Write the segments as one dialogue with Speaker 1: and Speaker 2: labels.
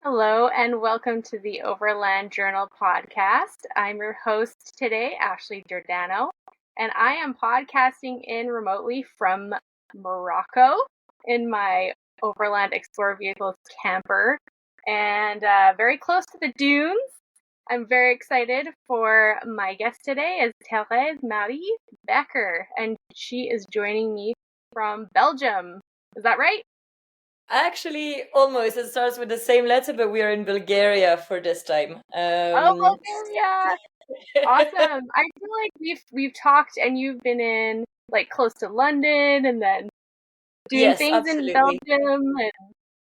Speaker 1: Hello and welcome to the Overland Journal podcast. I'm your host today, Ashley Giordano, and I am podcasting in remotely from Morocco in my Overland Explorer Vehicles camper and very close to the dunes. I'm very excited for my guest today is Thérèse-Marie Becker, and she is joining me from Belgium. Is that right?
Speaker 2: Actually, almost. It starts with the same letter, but we are in Bulgaria for this time.
Speaker 1: Oh, Bulgaria! Awesome. I feel like we've talked and you've been in like close to London and then doing
Speaker 2: Yes,
Speaker 1: things in
Speaker 2: absolutely.
Speaker 1: Belgium and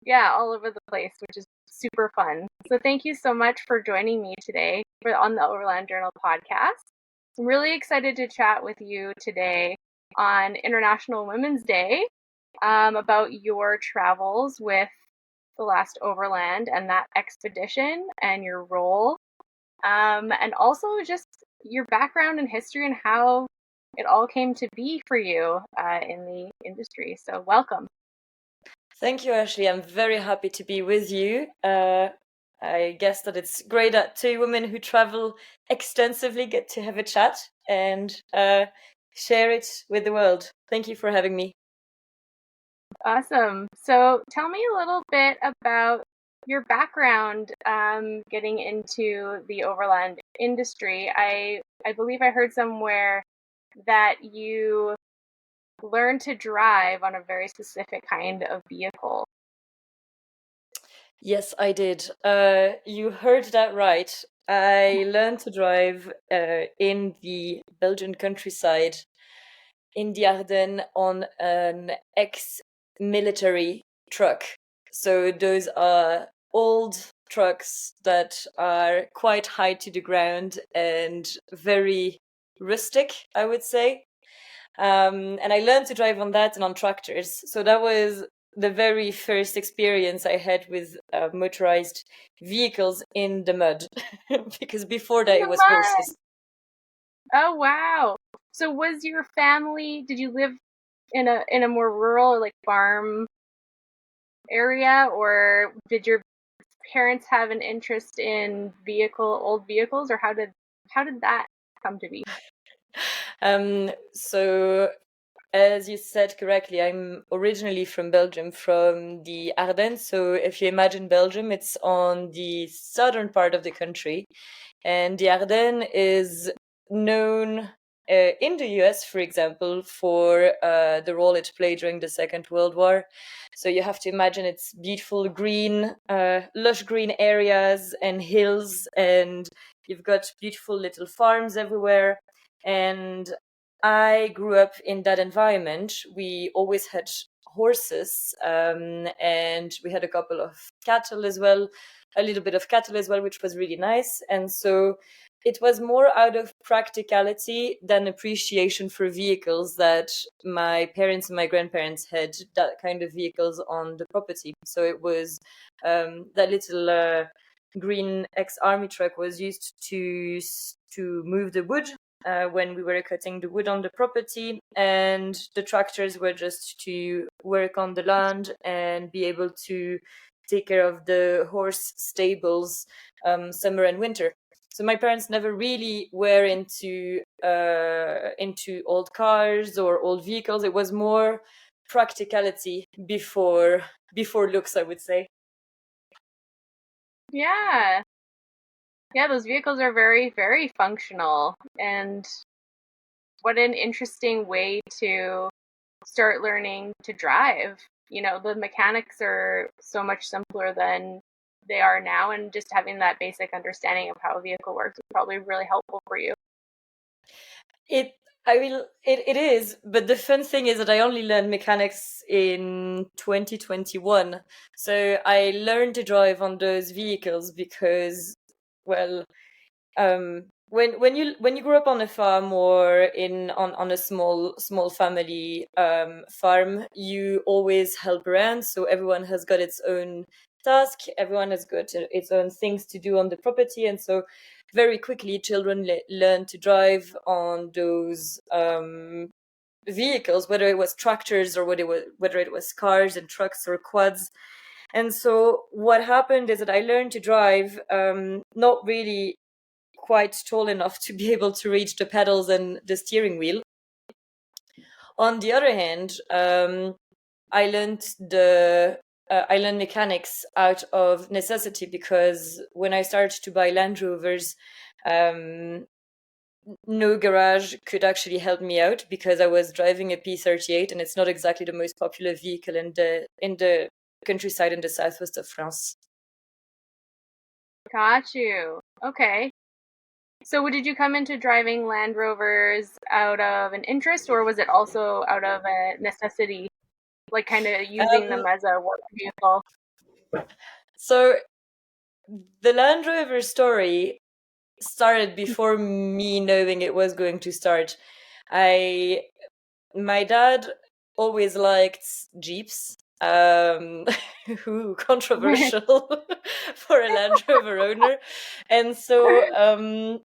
Speaker 1: yeah, all over the place, which is super fun. So thank you so much for joining me today on the Overland Journal podcast. I'm really excited to chat with you today on International Women's Day about your travels with the last Overland and that expedition and your role and also just your background and history and how it all came to be for you in the industry. So, welcome.
Speaker 2: Thank you, Ashley. I'm very happy to be with you. I guess that it's great that two women who travel extensively get to have a chat and share it with the world. Thank you for having me.
Speaker 1: Awesome. So, tell me a little bit about your background getting into the overland industry. I believe I heard somewhere that you learned to drive on a very specific kind of vehicle.
Speaker 2: Yes, I did. You heard that right. I learned to drive in the Belgian countryside in the Ardennes on an ex-military truck. So those are old trucks that are quite high to the ground and very rustic, I would say. And I learned to drive on that and on tractors. So that was the very first experience I had with motorized vehicles in the mud, because before that it was horses.
Speaker 1: Oh wow. So was your family, did you live in a more rural like farm area, or did your parents have an interest in old vehicles, or how did that come to be?
Speaker 2: So as you said correctly, I'm originally from Belgium, from the Ardennes. So if you imagine Belgium, it's on the southern part of the country. And the Ardennes is known in the US, for example, for the role it played during the Second World War. So you have to imagine it's beautiful green, lush green areas and hills, and you've got beautiful little farms everywhere. And I grew up in that environment. We always had horses, and we had a couple of cattle as well, a little bit of cattle as well, which was really nice. And so it was more out of practicality than appreciation for vehicles that my parents and my grandparents had that kind of vehicles on the property. So it was that little green ex-army truck was used to move the wood when we were cutting the wood on the property, and the tractors were just to work on the land and be able to take care of the horse stables summer and winter. So my parents never really were into old cars or old vehicles. It was more practicality before looks, I would say.
Speaker 1: Yeah. Yeah, those vehicles are very, very functional. And what an interesting way to start learning to drive. You know, the mechanics are so much simpler than they are now, and just having that basic understanding of how a vehicle works is probably really helpful for you.
Speaker 2: It is, but the fun thing is that I only learned mechanics in 2021. So I learned to drive on those vehicles because, well, when you grow up on a farm or on a small family farm, you always help around. So everyone has got its own task. Everyone has got its own things to do on the property, and so very quickly children learn to drive on those vehicles, whether it was tractors or whether it was cars and trucks or quads. And so what happened is that I learned to drive, not really quite tall enough to be able to reach the pedals and the steering wheel. On the other hand, I learned mechanics out of necessity, because when I started to buy Land Rovers, no garage could actually help me out, because I was driving a P38, and it's not exactly the most popular vehicle in the countryside in the southwest of France.
Speaker 1: Got you. Okay. So did you come into driving Land Rovers out of an interest, or was it also out of a necessity, like kind of using them as a work vehicle?
Speaker 2: So the Land Rover story started before me knowing it was going to start. My dad always liked Jeeps. Who controversial for a Land Rover owner, and so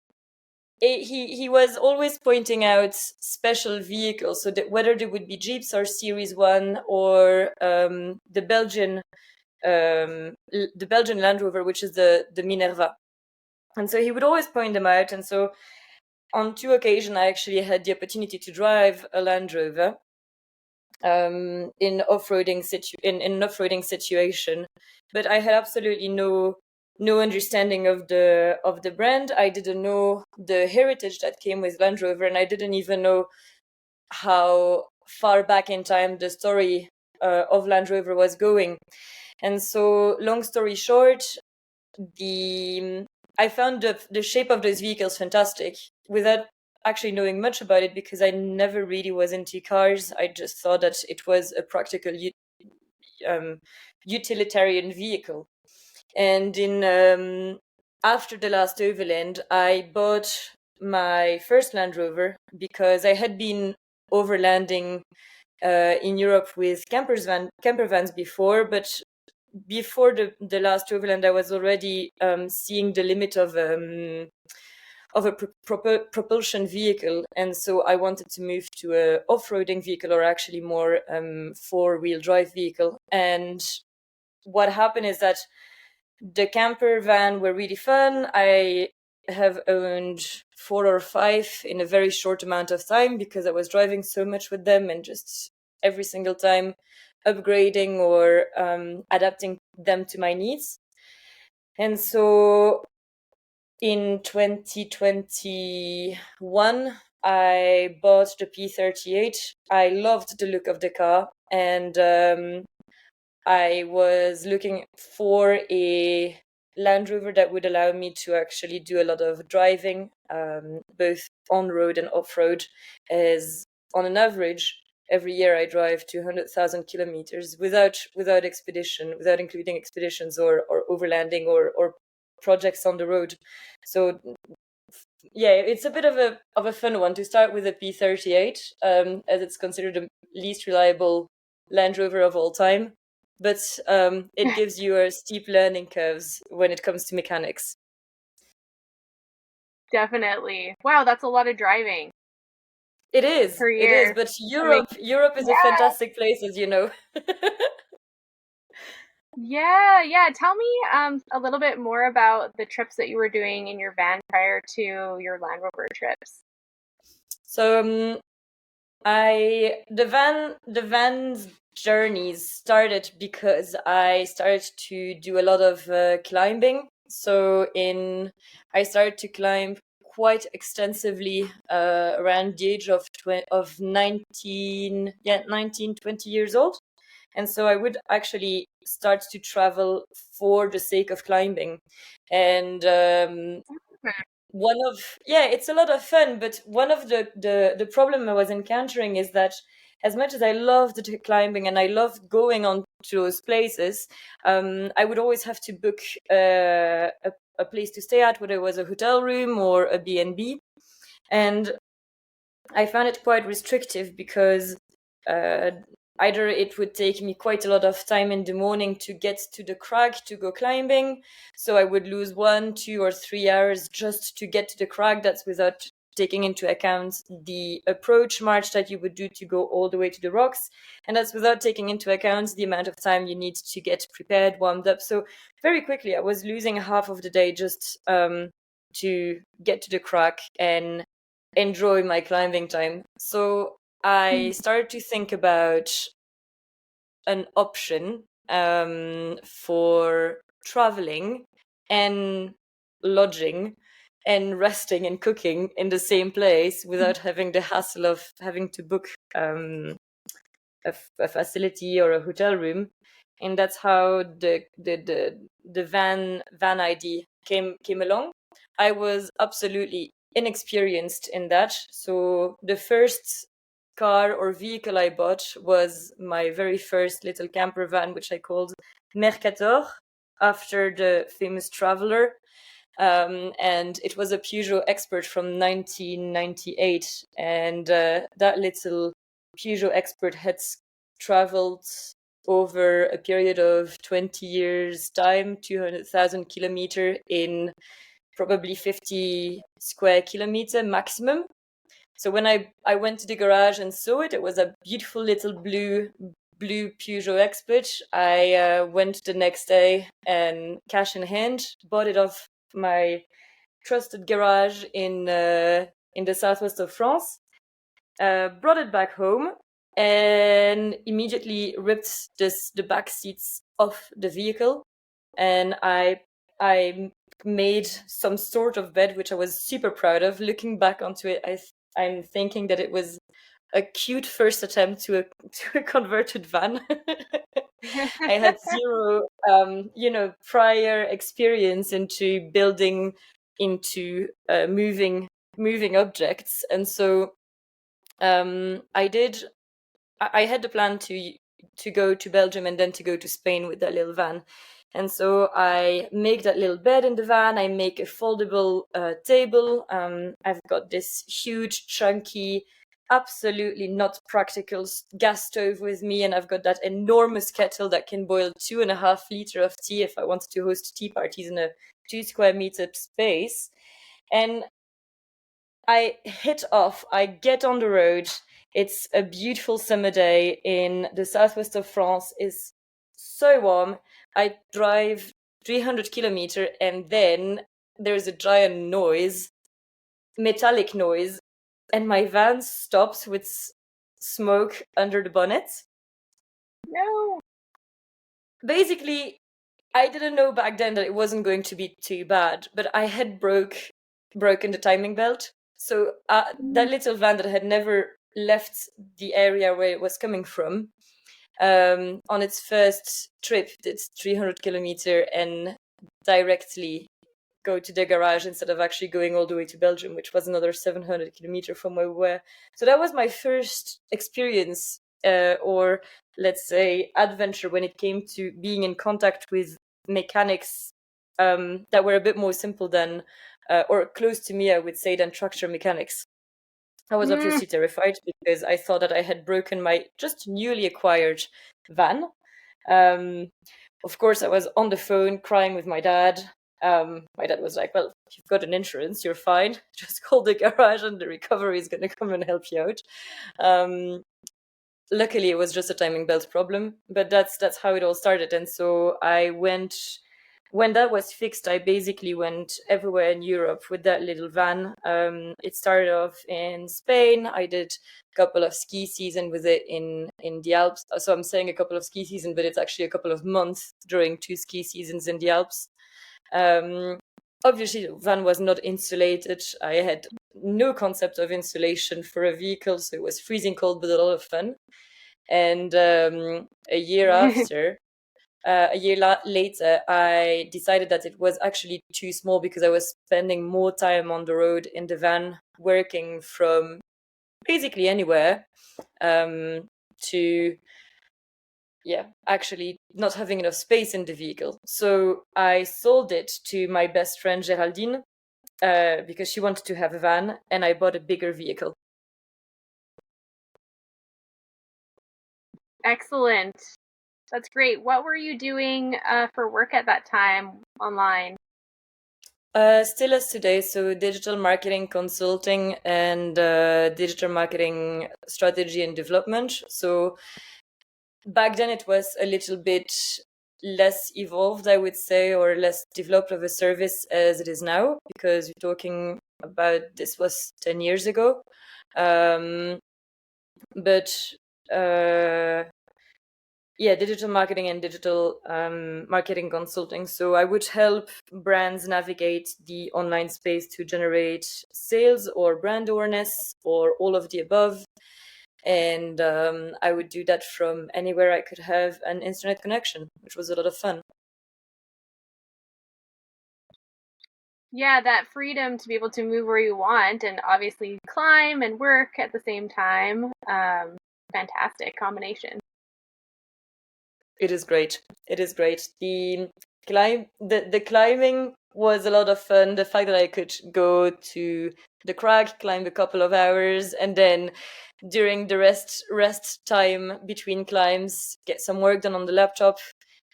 Speaker 2: he was always pointing out special vehicles, so that whether they would be Jeeps or Series 1 or the Belgian Land Rover, which is the Minerva. And so he would always point them out. And so on 2 occasions, I actually had the opportunity to drive a Land Rover in an off-roading situation, but I had absolutely no understanding of the brand. I didn't know the heritage that came with Land Rover, and I didn't even know how far back in time the story of Land Rover was going. And so, long story short, I found the shape of those vehicles fantastic, without actually knowing much about it, because I never really was into cars. I just thought that it was a practical utilitarian vehicle. And after the last Overland, I bought my first Land Rover, because I had been overlanding in Europe with camper vans before, but before the last Overland, I was already seeing the limit of a propulsion vehicle, and so I wanted to move to a off-roading vehicle, or actually more 4-wheel drive vehicle. And what happened is that the camper van were really fun. I have owned 4 or 5 in a very short amount of time, because I was driving so much with them, and just every single time upgrading or adapting them to my needs. And so in 2021, I bought the P38. I loved the look of the car, and I was looking for a Land Rover that would allow me to actually do a lot of driving, both on road and off road, as on an average, every year I drive 200,000 kilometers without expedition, without including expeditions or overlanding or projects on the road. So yeah, it's a bit of a fun one to start with a P38, as it's considered the least reliable Land Rover of all time. But it gives you a steep learning curves when it comes to mechanics.
Speaker 1: Definitely. Wow, that's a lot of driving.
Speaker 2: It is.
Speaker 1: Per
Speaker 2: It
Speaker 1: year.
Speaker 2: is. But Europe is a fantastic place, as you know.
Speaker 1: Yeah. Tell me a little bit more about the trips that you were doing in your van prior to your Land Rover trips.
Speaker 2: So the van's journeys started because I started to do a lot of climbing. So I started to climb quite extensively around the age of 19, 20 years old. And so I would actually start to travel for the sake of climbing. And it's a lot of fun, but one of the problem I was encountering is that, as much as I loved the climbing and I loved going on to those places, I would always have to book a place to stay at, whether it was a hotel room or a B&B. And I found it quite restrictive, because either it would take me quite a lot of time in the morning to get to the crag to go climbing, so I would lose 1, 2, or 3 hours just to get to the crag. That's without taking into account the approach march that you would do to go all the way to the rocks. And that's without taking into account the amount of time you need to get prepared, warmed up. So very quickly, I was losing half of the day just to get to the crack and enjoy my climbing time. So I started to think about an option for traveling and lodging and resting and cooking in the same place without having the hassle of having to book a facility or a hotel room. And that's how the van ID came along. I was absolutely inexperienced in that, so the first car or vehicle I bought was my very first little camper van, which I called Mercator, after the famous traveler. And it was a Peugeot Expert from 1998. And that little Peugeot Expert had traveled over a period of 20 years' time, 200,000 kilometers in probably 50 square kilometer maximum. So when I went to the garage and saw it, it was a beautiful little blue Peugeot Expert. I went the next day and cash in hand, bought it off my trusted garage in the southwest of France, brought it back home, and immediately ripped the back seats off the vehicle, and I made some sort of bed, which I was super proud of. Looking back onto it, I'm thinking that it was a cute first attempt to a converted van. I had zero, prior experience into building into moving objects, and so I had the plan to go to Belgium and then to go to Spain with that little van. And so I make that little bed in the van. I make a foldable table. I've got this huge, chunky, absolutely not practical gas stove with me. And I've got that enormous kettle that can boil 2.5 liters of tea if I wanted to host tea parties in a 2 square meter space. And I hit off. I get on the road. It's a beautiful summer day in the southwest of France. It's so warm. I drive 300 kilometers, and then there's a giant noise, metallic noise, and my van stops with smoke under the bonnet.
Speaker 1: No.
Speaker 2: Basically, I didn't know back then that it wasn't going to be too bad, but I had broken the timing belt. So that little van that had never left the area where it was coming from, on its first trip, did 300 kilometer and directly go to the garage instead of actually going all the way to Belgium, which was another 700 kilometer from where we were. So that was my first experience, or let's say adventure, when it came to being in contact with mechanics that were a bit more simple than, or close to me, I would say, than tractor mechanics. I was obviously terrified because I thought that I had broken my just newly acquired van. Of course, I was on the phone crying with my dad. My dad was like, well, if you've got an insurance, you're fine. Just call the garage and the recovery is going to come and help you out. Luckily, it was just a timing belt problem, but that's how it all started. And so I went, when that was fixed, I basically went everywhere in Europe with that little van. It started off in Spain. I did a couple of ski season with it in the Alps. So I'm saying a couple of ski season, but it's actually a couple of months during 2 ski seasons in the Alps. Obviously, the van was not insulated. I had no concept of insulation for a vehicle, so it was freezing cold, but a lot of fun. And a year after, later, I decided that it was actually too small because I was spending more time on the road in the van, working from basically anywhere, to actually not having enough space in the vehicle. So I sold it to my best friend Geraldine because she wanted to have a van, and I bought a bigger vehicle.
Speaker 1: Excellent. That's great. What were you doing for work at that time online?
Speaker 2: Still as today, so digital marketing consulting and digital marketing strategy and development. So back then it was a little bit less evolved, I would say, or less developed of a service as it is now, because you're talking about this was 10 years ago. But yeah, digital marketing and digital marketing consulting. So I would help brands navigate the online space to generate sales or brand awareness or all of the above. And I would do that from anywhere I could have an internet connection, which was a lot of fun.
Speaker 1: Yeah, that freedom to be able to move where you want and obviously climb and work at the same time. Fantastic combination.
Speaker 2: It is great. It is great. The climbing was a lot of fun. The fact that I could go to the crag, climb a couple of hours, and then during the rest time between climbs, get some work done on the laptop,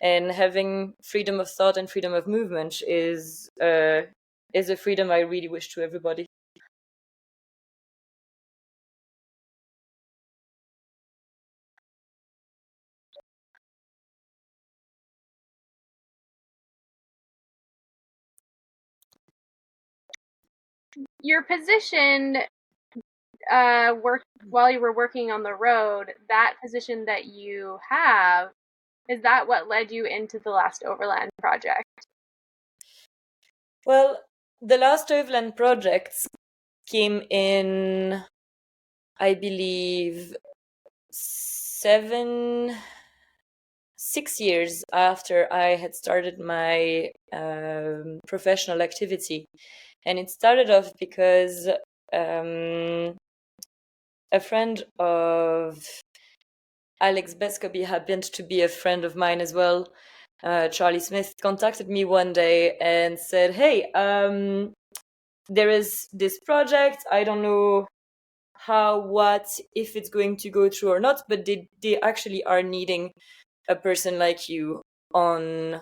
Speaker 2: and having freedom of thought and freedom of movement is a freedom I really wish to everybody.
Speaker 1: Your position work while you were working on the road, that position that you have, is that what led you into the last Overland project?
Speaker 2: Well, the last Overland projects came in, I believe, 6 years after I had started my professional activity. And it started off because a friend of Alex Bescoby happened to be a friend of mine as well. Charlie Smith contacted me one day and said, hey, there is this project. I don't know how, what, if it's going to go through or not, but they actually are needing a person like you on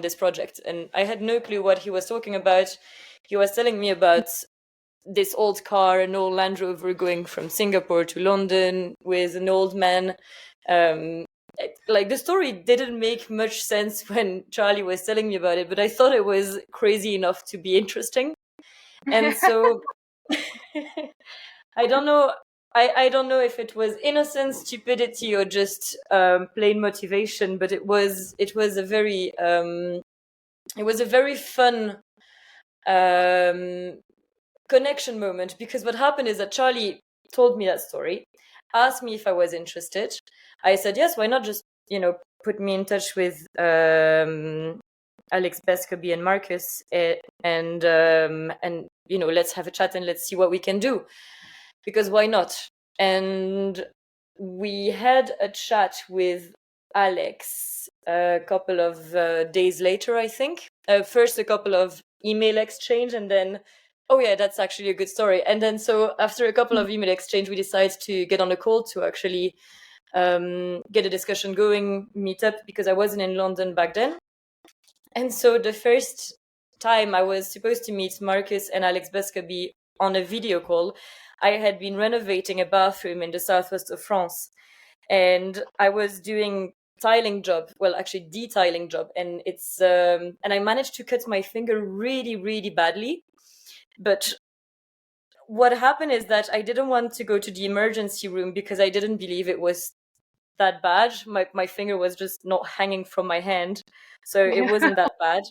Speaker 2: this project. And I had no clue what he was talking about. He was telling me about this old car, an old Land Rover going from Singapore to London with an old man. Like, the story didn't make much sense when Charlie was telling me about it, but I thought it was crazy enough to be interesting. And so I don't know. I don't know if it was innocence, stupidity, or just plain motivation, but it was a very fun connection moment, because what happened is that Charlie told me that story, asked me if I was interested. I said yes, why not? Just put me in touch with Alex Bescoby and Marcus, and let's have a chat and let's see what we can do, because why not? And we had a chat with Alex a couple of days later, I think. First a couple of email exchange, and then oh yeah, that's actually a good story. And then so after a couple of email exchange, we decided to get on a call to actually get a discussion going, meet up, because I wasn't in London back then. And so the first time I was supposed to meet Marcus and Alex Bescoby on a video call, I had been renovating a bathroom in the southwest of France, and I was doing tiling job, well actually detailing job, and it's and I managed to cut my finger really, really badly. But what happened is that I didn't want to go to the emergency room because I didn't believe it was that bad. My finger was just not hanging from my hand, so it wasn't that bad.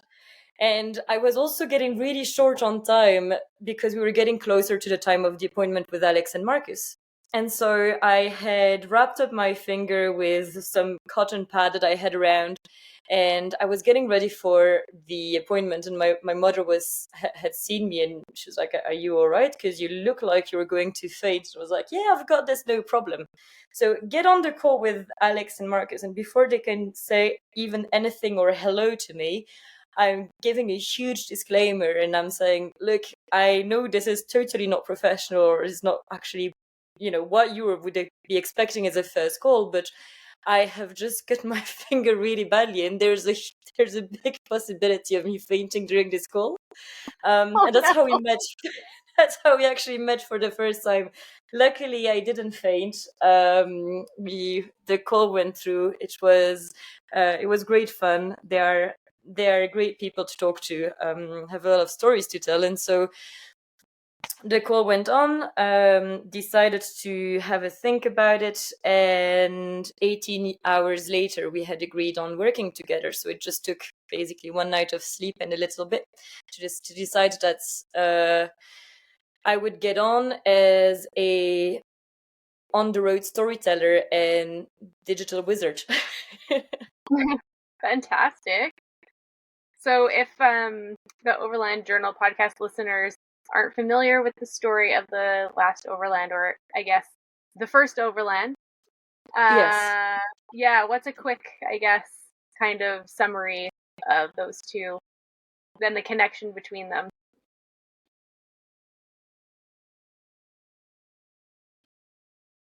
Speaker 2: And I was also getting really short on time because we were getting closer to the time of the appointment with Alex and Marcus. And so I had wrapped up my finger with some cotton pad that I had around, and I was getting ready for the appointment. And my mother had seen me, and she was like, "Are you all right? Because you look like you were going to faint." I was like, "Yeah, I've got this, no problem." So get on the call with Alex and Marcus, and before they can say even anything or hello to me, I'm giving a huge disclaimer, and I'm saying, look, I know this is totally not professional, or is not actually, what you would be expecting as a first call, but I have just cut my finger really badly, and there's a big possibility of me fainting during this call.
Speaker 1: Oh
Speaker 2: And that's
Speaker 1: no.
Speaker 2: how we met. That's how we actually met for the first time. Luckily, I didn't faint. The call went through. It was great fun. They are great people to talk to. Have a lot of stories to tell, and so the call went on. Decided to have a think about it, and 18 hours later, we had agreed on working together. So it just took basically one night of sleep and a little bit to decide that I would get on as a on-the-road storyteller and digital wizard.
Speaker 1: Fantastic. So if the Overland Journal podcast listeners aren't familiar with the story of the last Overland, or I guess the first Overland,
Speaker 2: Yes,
Speaker 1: yeah, what's a quick, I guess, kind of summary of those two, then the connection between them?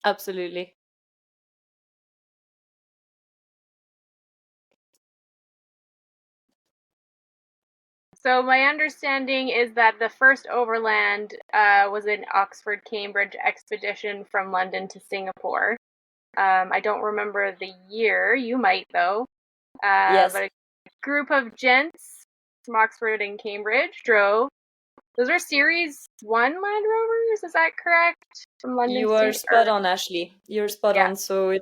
Speaker 2: absolutely.
Speaker 1: So my understanding is that the first Overland was an Oxford-Cambridge expedition from London to Singapore. I don't remember the year. You might, though.
Speaker 2: Yes,
Speaker 1: But a group of gents from Oxford and Cambridge drove. Those are Series 1 Land Rovers, is that correct? From London
Speaker 2: you
Speaker 1: to
Speaker 2: are
Speaker 1: Singapore?
Speaker 2: spot on, Ashley. You're spot
Speaker 1: Yeah.
Speaker 2: on. So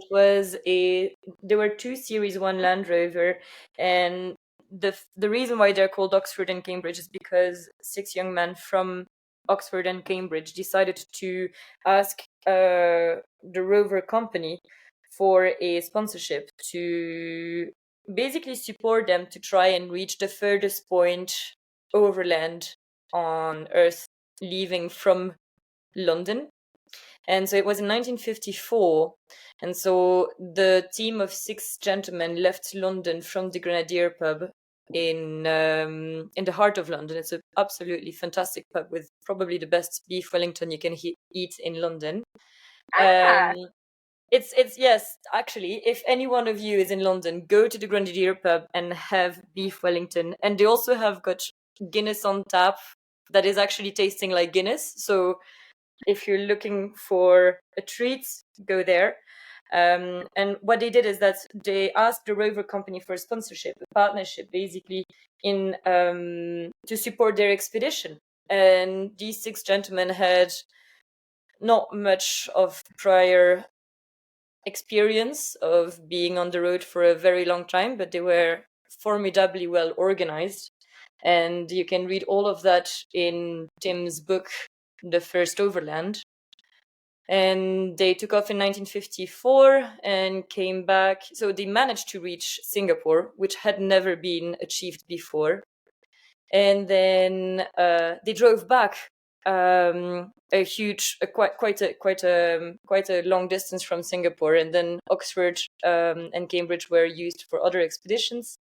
Speaker 2: there were two Series 1 Land Rover, and the reason why they're called Oxford and Cambridge is because six young men from Oxford and Cambridge decided to ask the rover company for a sponsorship to basically support them to try and reach the furthest point overland on Earth, leaving from London. And so it was in 1954. And so the team of six gentlemen left London from the Grenadier pub in the heart of London. It's an absolutely fantastic pub with probably the best beef Wellington you can eat in London.
Speaker 1: Ah,
Speaker 2: Um, it's yes, actually, if any one of you is in London, go to the Grenadier pub and have beef Wellington. And they also have got Guinness on tap that is actually tasting like Guinness. So if you're looking for a treat, go there. And what they did is that they asked the rover company for a sponsorship, a partnership, basically, in to support their expedition. And these six gentlemen had not much of prior experience of being on the road for a very long time, but they were formidably well organized. And you can read all of that in Tim's book, The First Overland. And they took off in 1954 and came back. So they managed to reach Singapore, which had never been achieved before. And then they drove back a huge, quite a long distance from Singapore. And then Oxford and Cambridge were used for other expeditions.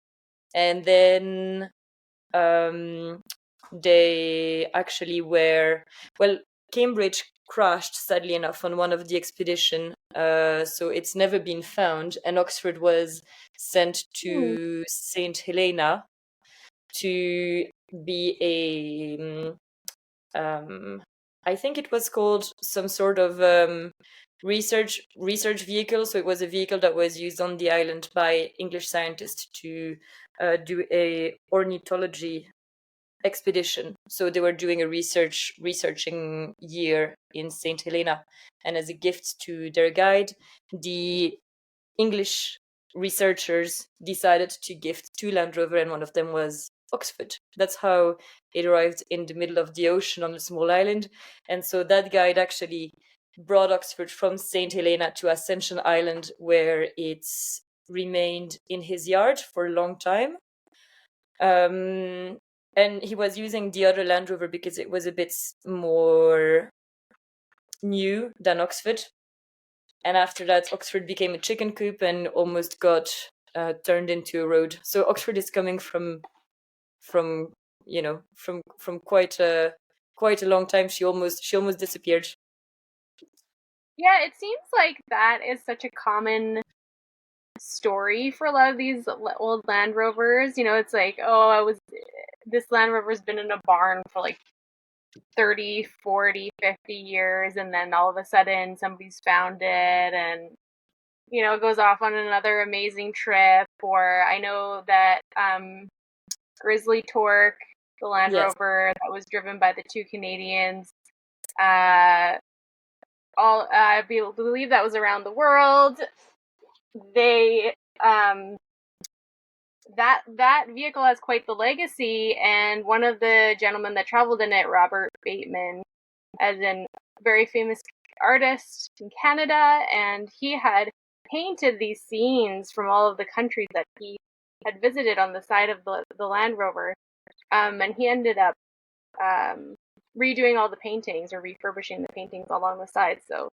Speaker 2: And then they actually were, well, Cambridge crashed, sadly enough, on one of the expedition, so it's never been found. And Oxford was sent to Saint Helena to be I think it was called some sort of research vehicle. So it was a vehicle that was used on the island by English scientists to do a ornithology expedition. So they were doing a researching year in Saint Helena, and as a gift to their guide, the English researchers decided to gift two Land Rover, and one of them was Oxford. That's how it arrived in the middle of the ocean on a small island. And so that guide actually brought Oxford from St. Helena to Ascension Island, where it's remained in his yard for a long time. And he was using the other Land Rover because it was a bit more new than Oxford. And after that, Oxford became a chicken coop and almost got turned into a road. So Oxford is coming from from quite a long time. She almost disappeared.
Speaker 1: yeah, it seems like that is such a common story for a lot of these old Land Rovers. You know, it's like, this Land Rover's been in a barn for like 30, 40, 50 years, and then all of a sudden somebody's found it and, you know, goes off on another amazing trip. Or I know that Grizzly Torque, the Land
Speaker 2: Yes.
Speaker 1: Rover that was driven by the two Canadians, uh, I believe that was around the world. They that vehicle has quite the legacy, and one of the gentlemen that traveled in it, Robert Bateman, as in very famous artist in Canada, and he had painted these scenes from all of the countries that he had visited on the side of the Land Rover, and he ended up redoing all the paintings or refurbishing the paintings along the side. So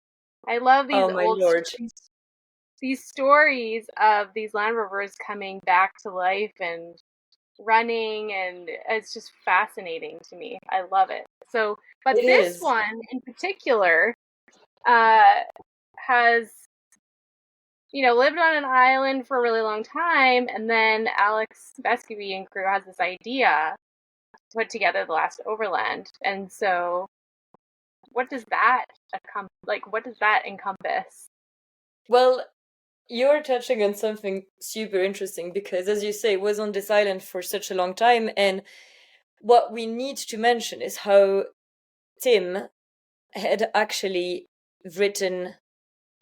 Speaker 1: I love these
Speaker 2: Oh my lord.
Speaker 1: these stories of these Land Rovers coming back to life and running, and it's just fascinating to me. I love it. So, but
Speaker 2: It
Speaker 1: this
Speaker 2: is.
Speaker 1: one in particular has, you know, lived on an island for a really long time, and then Alex Vescovy and crew has this idea to put together the last Overland. And so what does that encompass?
Speaker 2: Well, you're touching on something super interesting because, as you say, it was on this island for such a long time. And what we need to mention is how Tim had actually written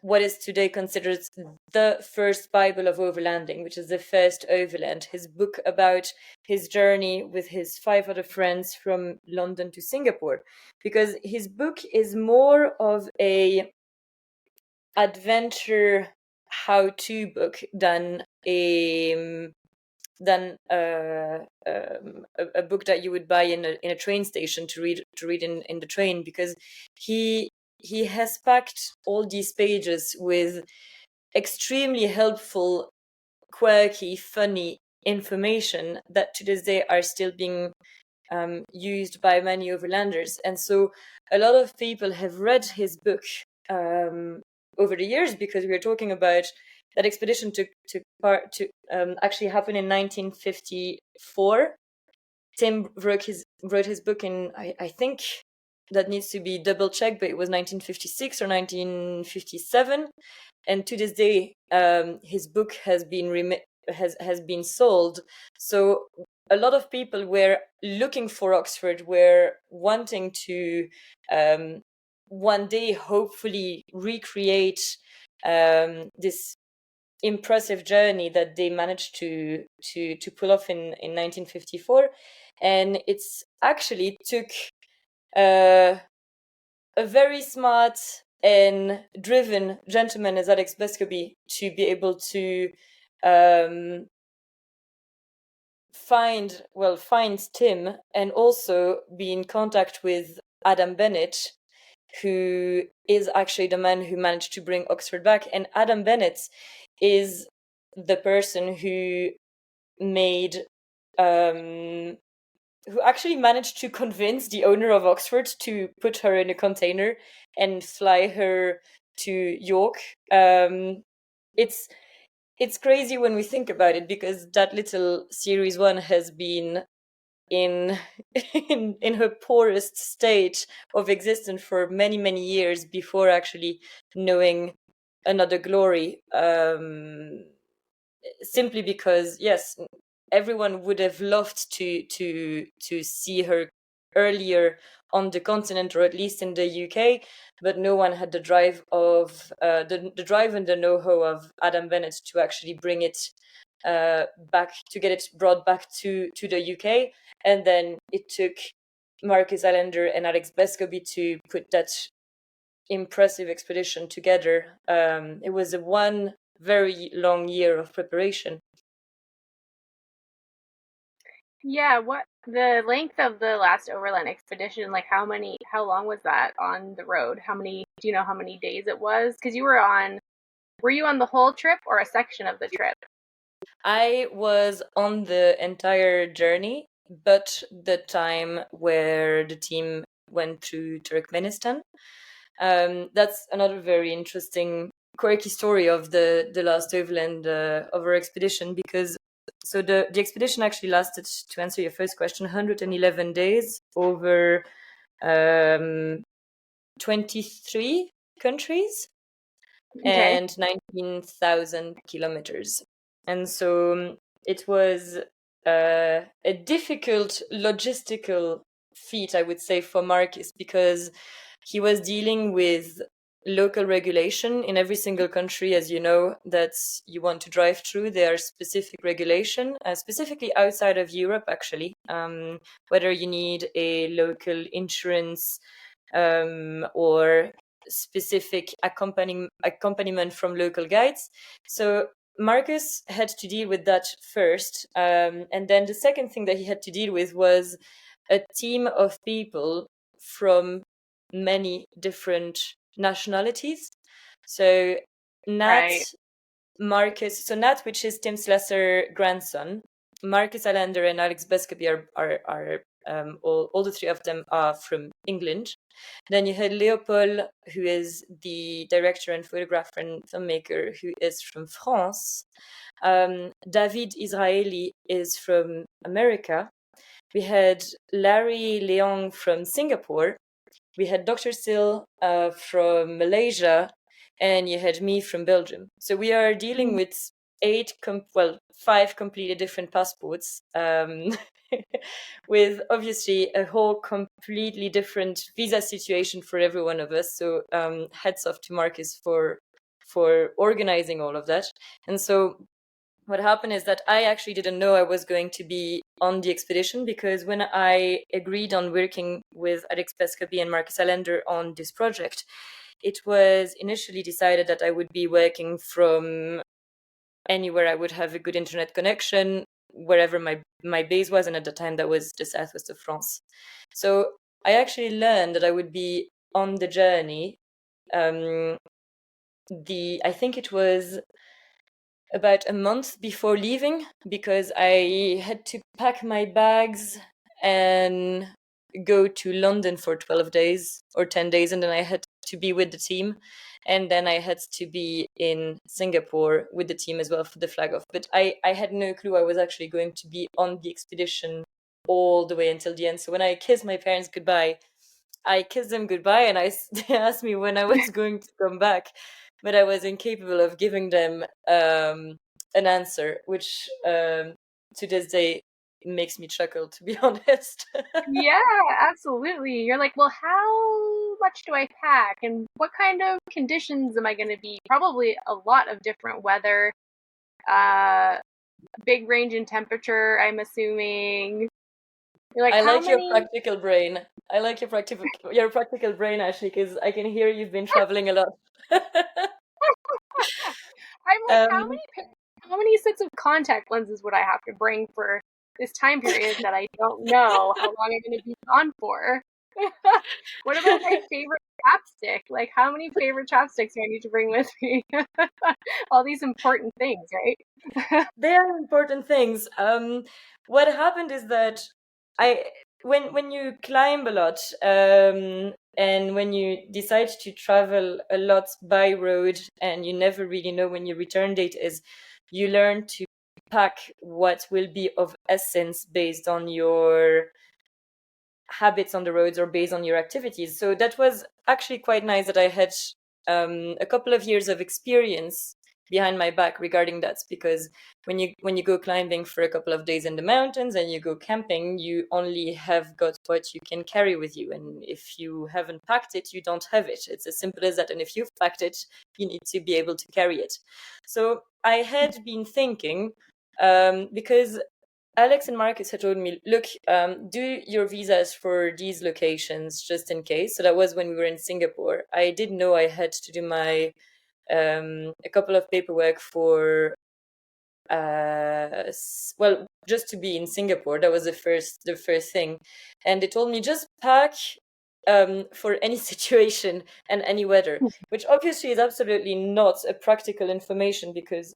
Speaker 2: what is today considered the first Bible of overlanding, which is the first Overland, his book about his journey with his 5 other friends from London to Singapore. Because his book is more of a adventure how-to book than a book that you would buy in a train station to read in the train, because he has packed all these pages with extremely helpful, quirky, funny information that to this day are still being used by many overlanders. And so a lot of people have read his book over the years, because we are talking about that expedition to actually happen in 1954. Tim wrote his book in, I think that needs to be double checked, but it was 1956 or 1957. And to this day, his book has been sold. So a lot of people were looking for Oxford, were wanting to one day hopefully recreate this impressive journey that they managed to pull off in 1954. And it's actually took a very smart and driven gentleman as Alex Bescoby to be able to find Tim, and also be in contact with Adam Bennett, who is actually the man who managed to bring Oxford back. And Adam Bennett is the person who made who actually managed to convince the owner of Oxford to put her in a container and fly her to York. It's crazy when we think about it, because that little Series 1 has been in in her poorest state of existence for many years before actually knowing another glory. Simply because, yes, everyone would have loved to see her earlier on the continent, or at least in the UK, but no one had the drive of the drive and the know-how of Adam Bennett to actually bring it back, to get it brought back to the UK. And then it took Marcus Allender and Alex Bescoby to put that impressive expedition together. It was a one very long year of preparation.
Speaker 1: Yeah, what the length of the last Overland expedition, like how long was that on the road? Do you know how many days it was? Because were you on the whole trip or a section of the trip?
Speaker 2: I was on the entire journey, but the time where the team went to Turkmenistan. That's another very interesting quirky story of the last Overland of our expedition, because so the expedition actually lasted, to answer your first question, 111 days over 23 countries and 19,000 kilometers. And so it was a difficult logistical feat, I would say, for Marcus, because he was dealing with local regulation in every single country. As you know, that you want to drive through, there are specific regulation, specifically outside of Europe, actually, whether you need a local insurance or specific accompaniment from local guides. So Marcus had to deal with that first. And then the second thing that he had to deal with was a team of people from many different nationalities. So Nat, Marcus, so Nat, which is Tim Slasser grandson, Marcus Allender and Alex Buscapy are all the three of them are from England. Then you had Leopold, who is the director and photographer and filmmaker, who is from France. David Israeli is from America. We had Larry Leong from Singapore. We had Dr. Sil from Malaysia, and you had me from Belgium. So we are dealing with 5 completely different passports, with obviously a whole completely different visa situation for every one of us. So hats off to Marcus for organizing all of that. And so what happened is that I actually didn't know I was going to be on the expedition, because when I agreed on working with Alex Pescaby and Marcus Allender on this project, it was initially decided that I would be working from anywhere I would have a good internet connection, wherever my base was, and at the time that was the southwest of France. So I actually learned that I would be on the journey. I think it was about a month before leaving, because I had to pack my bags and go to London for 12 days or 10 days, and then I had to be with the team, and then I had to be in Singapore with the team as well for the flag off. But I had no clue I was actually going to be on the expedition all the way until the end. So when I kissed my parents goodbye, I kissed them goodbye, and they asked me when I was going to come back, but I was incapable of giving them an answer, which to this day makes me chuckle, to be honest.
Speaker 1: Yeah, absolutely. You're like, well, how much do I pack, and what kind of conditions am I going to be? Probably a lot of different weather, big range in temperature, I'm assuming. You're like,
Speaker 2: I
Speaker 1: how
Speaker 2: like
Speaker 1: many?
Speaker 2: your practical brain. I like your practical brain, Ashley, because I can hear you've been traveling a lot.
Speaker 1: I'm like, how many sets of contact lenses would I have to bring for this time period that I don't know how long I'm going to be gone for? What about my favorite chapstick? Like, how many favorite chapsticks do I need to bring with me? All these important things, right?
Speaker 2: They are important things. What happened is that when you climb a lot, and when you decide to travel a lot by road, and you never really know when your return date is, you learn to pack what will be of essence based on your habits on the roads or based on your activities. So that was actually quite nice that I had a couple of years of experience behind my back regarding that, because when you go climbing for a couple of days in the mountains and you go camping, you only have got what you can carry with you, and if you haven't packed it, you don't have it. It's as simple as that. And if you've packed it, you need to be able to carry it. So I had been thinking, because Alex and Marcus had told me, look, do your visas for these locations just in case. So that was when we were in Singapore. I did know I had to do my a couple of paperwork for just to be in Singapore. That was the first thing, and they told me just pack for any situation and any weather, which obviously is absolutely not a practical information, because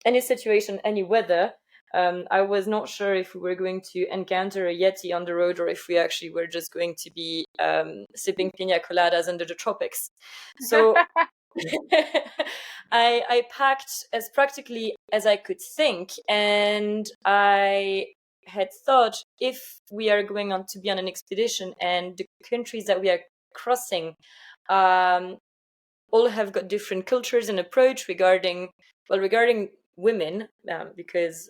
Speaker 2: any situation, any weather, I was not sure if we were going to encounter a Yeti on the road, or if we actually were just going to be sipping pina coladas under the tropics. So I packed as practically as I could think, and I had thought, if we are going on to be on an expedition and the countries that we are crossing all have got different cultures and approach regarding women, because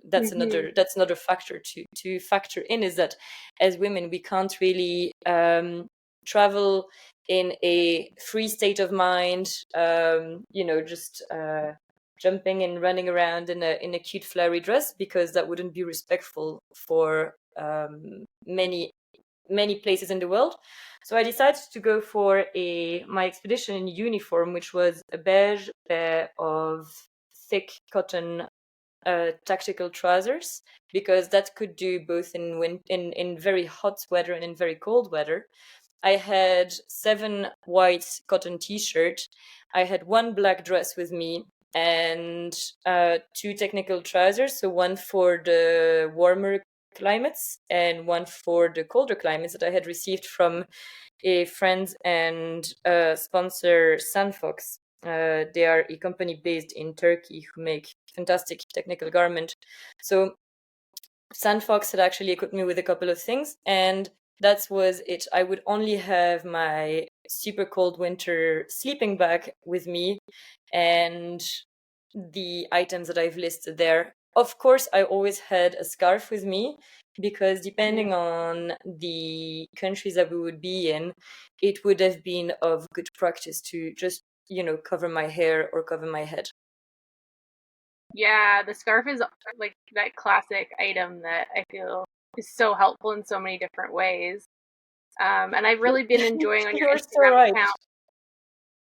Speaker 2: that's another factor to factor in, is that as women we can't really travel in a free state of mind, just jumping and running around in a cute flowery dress, because that wouldn't be respectful for many places in the world. So I decided to go for my expedition in uniform, which was a beige pair of thick cotton tactical trousers, because that could do both in very hot weather and in very cold weather. I had 7 white cotton t-shirts. I had 1 black dress with me, and 2 technical trousers. So one for the warmer climates and one for the colder climates that I had received from a friend and sponsor, Sandfox. They are a company based in Turkey who make fantastic technical garment. So Sandfox had actually equipped me with a couple of things, and that was it. I would only have my super cold winter sleeping bag with me and the items that I've listed there. Of course, I always had a scarf with me, because depending on the countries that we would be in, it would have been of good practice to just, cover my hair or cover my head.
Speaker 1: Yeah, the scarf is like that classic item that I feel is so helpful in so many different ways. And I've really been enjoying on your
Speaker 2: You're so
Speaker 1: Instagram
Speaker 2: right.
Speaker 1: account.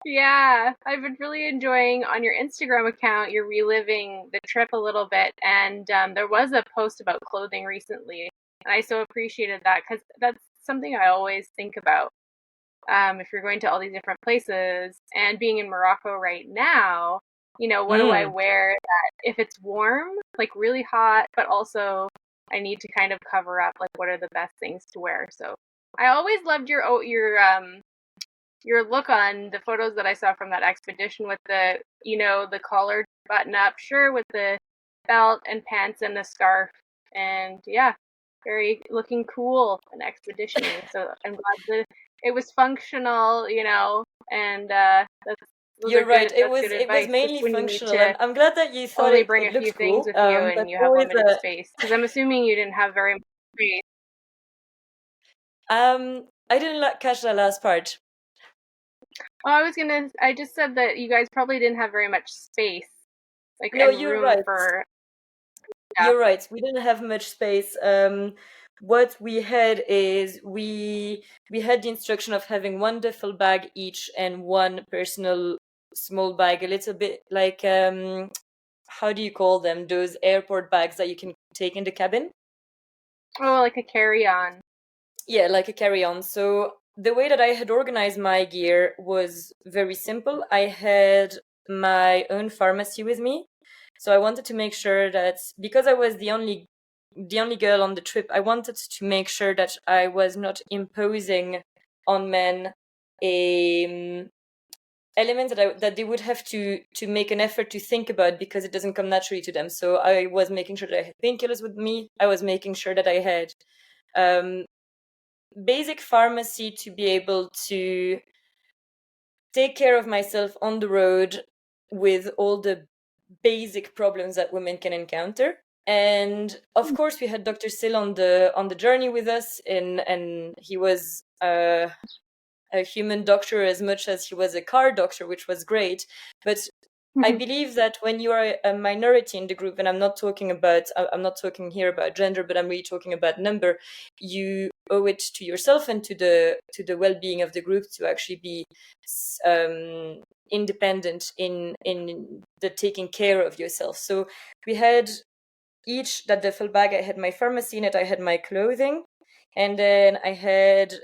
Speaker 1: Yeah, I've been really enjoying on your Instagram account. You're reliving the trip a little bit, and there was a post about clothing recently, and I so appreciated that, because that's something I always think about. If you're going to all these different places, and being in Morocco right now, what do I wear that if it's warm, like really hot, but also I need to kind of cover up, like what are the best things to wear? So I always loved your look on the photos that I saw from that expedition, with the collar button up, sure, with the belt and pants and the scarf. And yeah, very looking cool and expedition-y. So I'm glad that it was functional, and those are
Speaker 2: You're
Speaker 1: good.
Speaker 2: right.
Speaker 1: That's good
Speaker 2: It was
Speaker 1: advice. Just
Speaker 2: mainly
Speaker 1: when you need
Speaker 2: functional,
Speaker 1: to
Speaker 2: and I'm glad that you thought
Speaker 1: only
Speaker 2: it
Speaker 1: bring a few
Speaker 2: looked
Speaker 1: things
Speaker 2: cool.
Speaker 1: with you and
Speaker 2: That's
Speaker 1: you have
Speaker 2: always
Speaker 1: limited space. Because I'm assuming you didn't have very much space.
Speaker 2: I didn't catch that last part.
Speaker 1: Oh, I just said that you guys probably didn't have very much space, like,
Speaker 2: No,
Speaker 1: and
Speaker 2: you're
Speaker 1: room
Speaker 2: right.
Speaker 1: for, yeah.
Speaker 2: You're right. We didn't have much space. What we had is we had the instruction of having 1 duffel bag each and 1 personal small bag, a little bit like how do you call them? Those airport bags that you can take in the cabin?
Speaker 1: Oh, like a carry-on.
Speaker 2: Yeah, like a carry-on. So the way that I had organized my gear was very simple. I had my own pharmacy with me. So I wanted to make sure that, because I was the only girl on the trip, I wanted to make sure that I was not imposing on men a element that they would have to make an effort to think about, because it doesn't come naturally to them. So I was making sure that I had painkillers with me. I was making sure that I had um, basic pharmacy to be able to take care of myself on the road with all the basic problems that women can encounter. And of course, we had Dr. Sil on the journey with us, and he was a human doctor as much as he was a car doctor, which was great. But I believe that when you are a minority in the group, and I'm not talking here about gender, but I'm really talking about number, you owe it to yourself and to the well-being of the group to actually be independent in the taking care of yourself. So we had each that duffel bag. I had my pharmacy in it. I had my clothing, and then I had,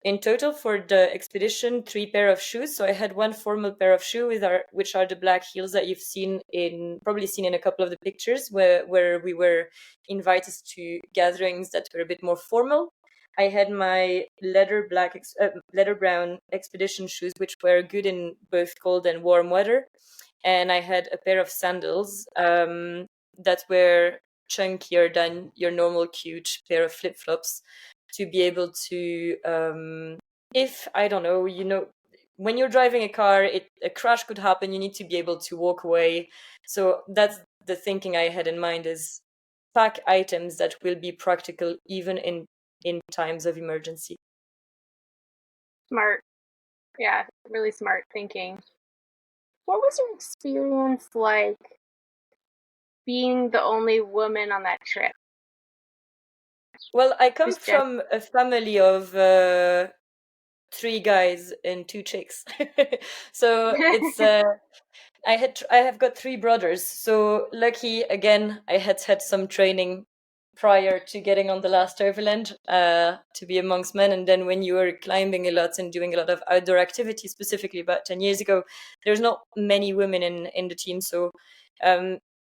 Speaker 2: in total for the expedition, 3 pair of shoes. So I had 1 formal pair of shoes, which are the black heels that you've probably seen in a couple of the pictures where we were invited to gatherings that were a bit more formal. I had my leather brown expedition shoes, which were good in both cold and warm weather, and I had a pair of sandals that were chunkier than your normal cute pair of flip flops to be able to, if I don't know, when you're driving a car, a crash could happen. You need to be able to walk away. So that's the thinking I had in mind: is pack items that will be practical even in times of emergency.
Speaker 1: Smart. Yeah, really smart thinking. What was your experience like being the only woman on that trip?
Speaker 2: Well, I come
Speaker 1: Just gen-
Speaker 2: from a family of 3 guys and 2 chicks. So it's I have got 3 brothers. So lucky again, I had some training prior to getting on the last Overland to be amongst men. And then when you were climbing a lot and doing a lot of outdoor activities, specifically about 10 years ago, there's not many women in the team. So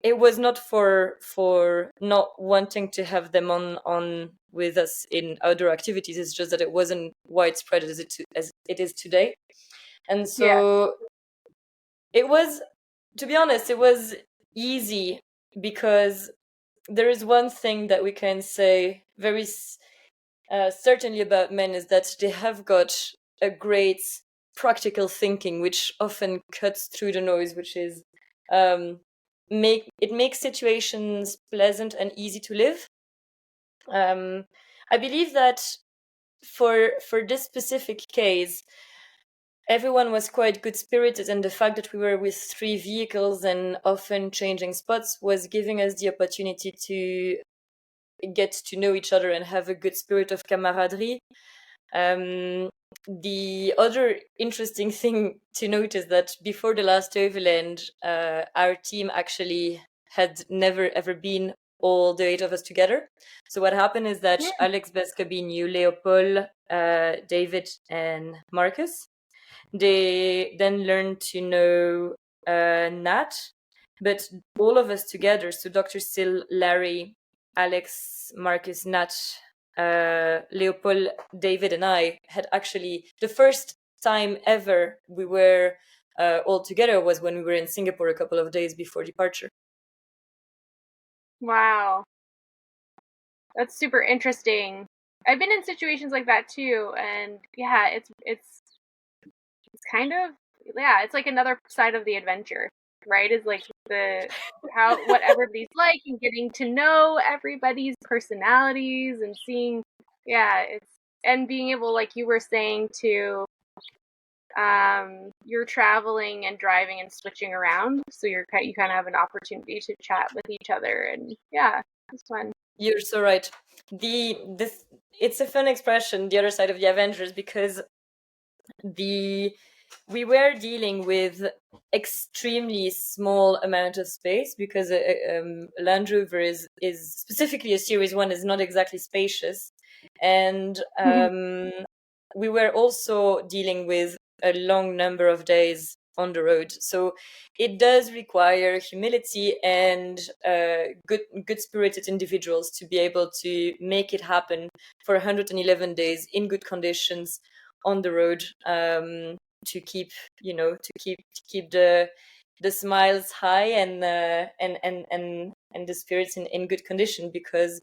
Speaker 2: it was not for not wanting to have them on with us in outdoor activities. It's just that it wasn't widespread as it is today. And
Speaker 1: yeah.
Speaker 2: so it was, to be honest, it was easy because there is one thing that we can say very certainly about men, is that they have got a great practical thinking, which often cuts through the noise, which is makes situations pleasant and easy to live. I believe that for this specific case, everyone was quite good spirited, and the fact that we were with 3 vehicles and often changing spots was giving us the opportunity to get to know each other and have a good spirit of camaraderie. The other interesting thing to note is that before the last Overland, our team actually had never ever been all the 8 of us together. So what happened is that
Speaker 1: Yeah.
Speaker 2: Alex Bescabi knew Leopold, David, and Marcus. They then learned to know Nat, but all of us together, so Dr. Still, Larry, Alex, Marcus, Nat, Leopold, David, and I had actually, the first time ever we were all together was when we were in Singapore a couple of days before departure.
Speaker 1: Wow. That's super interesting. I've been in situations like that too, and yeah, it's kind of, yeah, it's like another side of the adventure, right? Is like what everybody's like and getting to know everybody's personalities and seeing, yeah, it's, and being able, like you were saying, to you're traveling and driving and switching around, so you kind of have an opportunity to chat with each other, and yeah, it's fun.
Speaker 2: You're so right. This It's a fun expression, the other side of the Avengers, because we were dealing with extremely small amount of space, because Land Rover is specifically a Series 1 is not exactly spacious, and we were also dealing with a long number of days on the road. So it does require humility and good spirited individuals to be able to make it happen for 111 days in good conditions on the road, to keep the smiles high and the spirits in good condition, because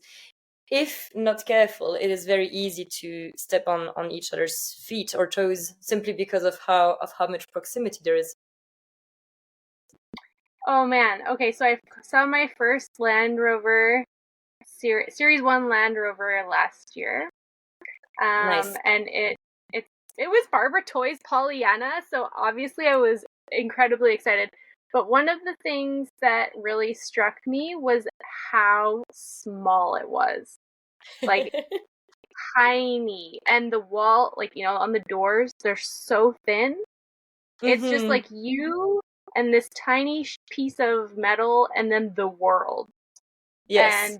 Speaker 2: if not careful, it is very easy to step on each other's feet or toes, simply because of how much proximity there is.
Speaker 1: Oh man. Okay, so I saw my first Land Rover Series 1 Land Rover last year.
Speaker 2: Nice.
Speaker 1: And it was Barbara Toy's Pollyanna, so obviously I was incredibly excited. But one of the things that really struck me was how small it was. Like tiny. And the wall, like, on the doors, they're so thin. It's just
Speaker 2: Mm-hmm.
Speaker 1: like you and this tiny piece of metal and then the world.
Speaker 2: Yes.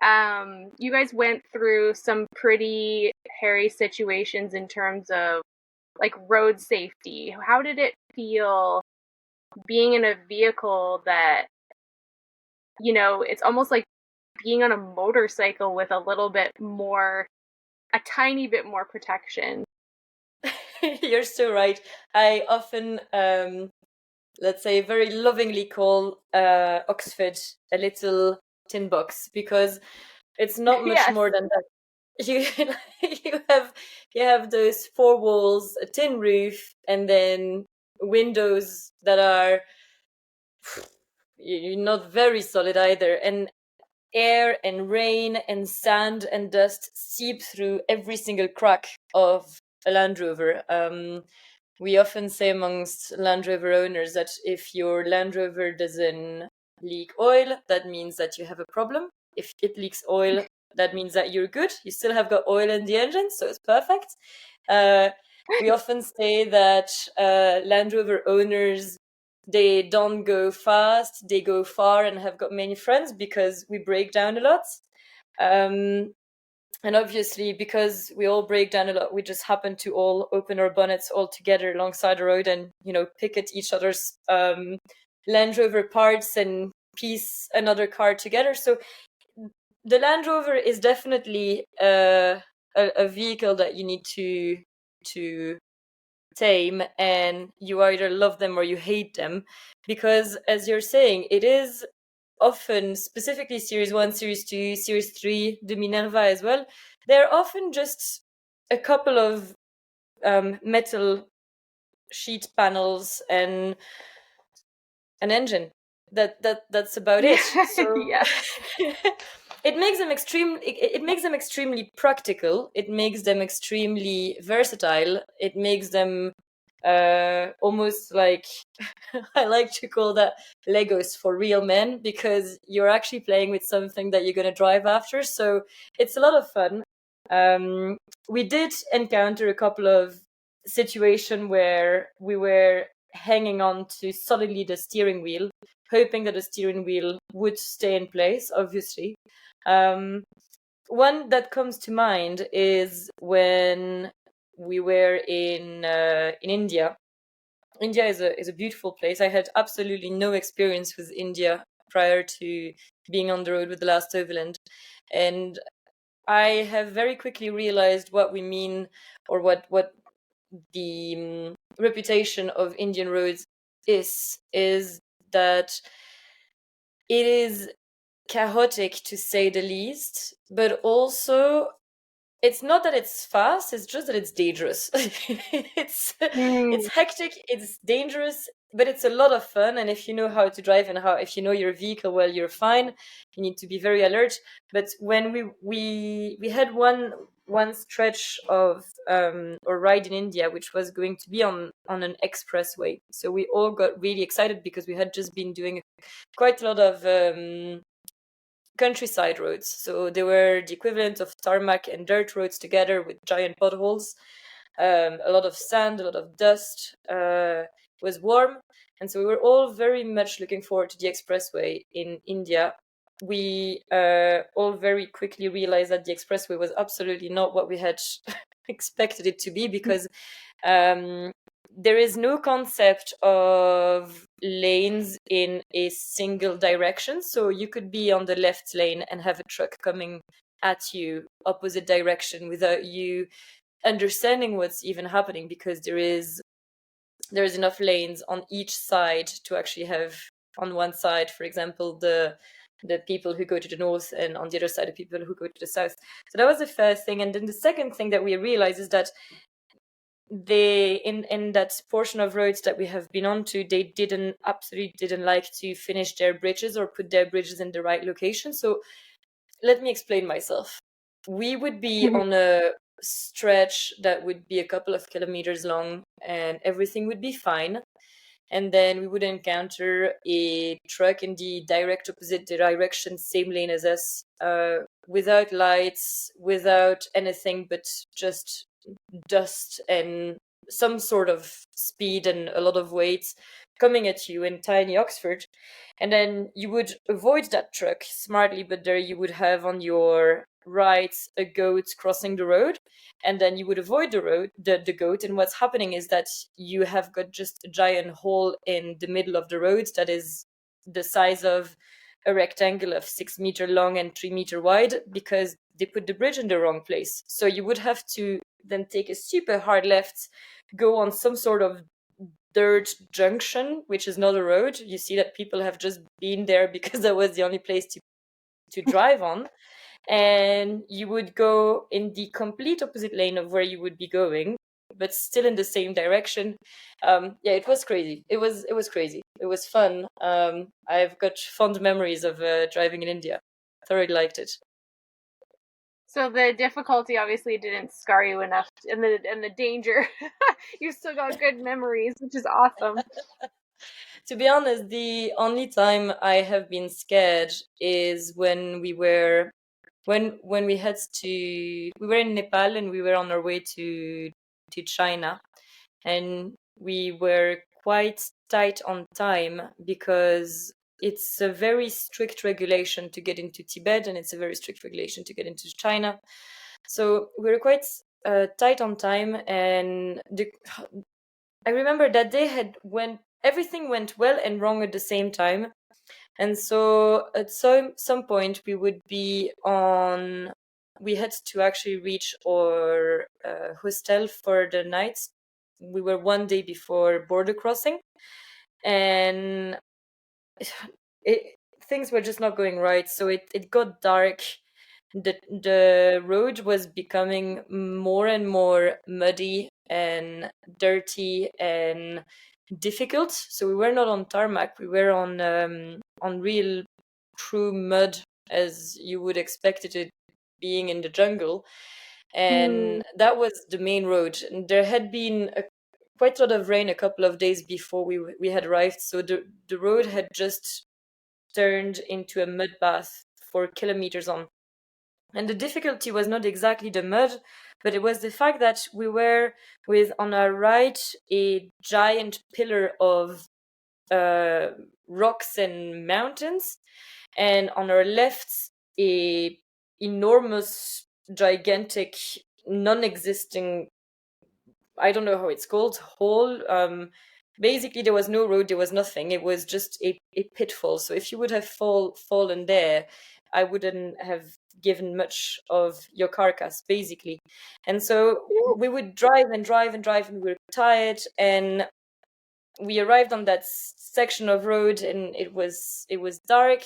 Speaker 1: And you guys went through some pretty hairy situations in terms of like road safety. How did it feel being in a vehicle that, it's almost like being on a motorcycle with a little bit more a tiny bit more protection.
Speaker 2: You're so right. I often, let's say, very lovingly call Oxford a little tin box, because it's not much
Speaker 1: Yes.
Speaker 2: more than that. You have those four walls, a tin roof, and then windows that are not very solid either, and air and rain and sand and dust seep through every single crack of a Land Rover. We often say amongst Land Rover owners that if your Land Rover doesn't leak oil, that means that you have a problem. If it leaks oil, that means that you're good. You still have got oil in the engine, so it's perfect. We often say that Land Rover owners, they don't go fast, they go far and have got many friends, because we break down a lot. And obviously, because we all break down a lot, we just happen to all open our bonnets all together alongside the road and, pick at each other's Land Rover parts and piece another car together. So the Land Rover is definitely a vehicle that you need to tame, and you either love them or you hate them, because, as you're saying, it is often, specifically Series 1, Series 2, Series 3, the Minerva as well, they're often just a couple of metal sheet panels and an engine. That's about it. So it makes them extremely practical. It makes them extremely versatile. It makes them almost like I like to call that Legos for real men, because you're actually playing with something that you're going to drive after. So it's a lot of fun. We did encounter a couple of situations where we were hanging on to solidly the steering wheel, hoping that the steering wheel would stay in place, obviously. One that comes to mind is when we were in India. India is a beautiful place. I had absolutely no experience with India prior to being on the road with the last Overland, and I have very quickly realized what we mean, or what the reputation of Indian roads is that it is chaotic, to say the least, but also it's not that it's fast, it's just that it's dangerous. It's hectic, it's dangerous, but it's a lot of fun. And if you know how to drive and if you know your vehicle well, you're fine. You need to be very alert. But when we had one stretch of or ride in India, which was going to be on an expressway. So we all got really excited because we had just been doing quite a lot of countryside roads. So they were the equivalent of tarmac and dirt roads together, with giant potholes, a lot of sand, a lot of dust. It was warm. And so we were all very much looking forward to the expressway in India. We all very quickly realized that the expressway was absolutely not what we had expected it to be, because there is no concept of lanes in a single direction. So you could be on the left lane and have a truck coming at you opposite direction without you understanding what's even happening, because there's enough lanes on each side to actually have, on one side, for example, the people who go to the north, and on the other side, the people who go to the south. So that was the first thing. And then the second thing that we realized is that they in that portion of roads that we have been onto, they absolutely didn't like to finish their bridges or put their bridges in the right location. So let me explain myself. We would be on a stretch that would be a couple of kilometers long, and everything would be fine. And then we would encounter a truck in the direct opposite direction, same lane as us, without lights, without anything but just dust and some sort of speed and a lot of weight coming at you in tiny Oxford. And then you would avoid that truck smartly, but there you would have on your right a goat crossing the road, and then you would avoid the goat. And what's happening is that you have got just a giant hole in the middle of the road that is the size of a rectangle of 6 meter long and 3 meter wide, because they put the bridge in the wrong place. So you would have to then take a super hard left, go on some sort of dirt junction, which is not a road. You see that people have just been there because that was the only place to drive on. And you would go in the complete opposite lane of where you would be going, but still in the same direction. Yeah, it was crazy. It was crazy. It was fun. I've got fond memories of driving in India. Thoroughly liked it.
Speaker 1: So the difficulty obviously didn't scar you enough, and the danger. You still got good memories, which is awesome.
Speaker 2: To be honest, the only time I have been scared is when we were when we had to we were in Nepal and we were on our way to China, and we were quite tight on time because it's a very strict regulation to get into Tibet, and it's a very strict regulation to get into China. So we were quite tight on time, and I remember that day everything went well and wrong at the same time. And so at some point we had to actually reach our hostel for the night. We were one day before border crossing, and things were just not going right. So it got dark. The road was becoming more and more muddy and dirty and difficult. So we were not on tarmac. We were on real true mud, as you would expect it being in the jungle. And that was the main road. And there had been quite a lot of rain a couple of days before we had arrived. So the road had just turned into a mud bath for kilometers on. And the difficulty was not exactly the mud, but it was the fact that we were with, on our right, a giant pillar of rocks and mountains, and on our left, a enormous, gigantic, non-existing, I don't know how it's called, hole. Basically, there was no road, there was nothing. It was just a pitfall. So if you would have fallen there, I wouldn't have given much of your carcass, basically. And so we would drive and drive and drive, and we were tired. And we arrived on that section of road, and it was dark,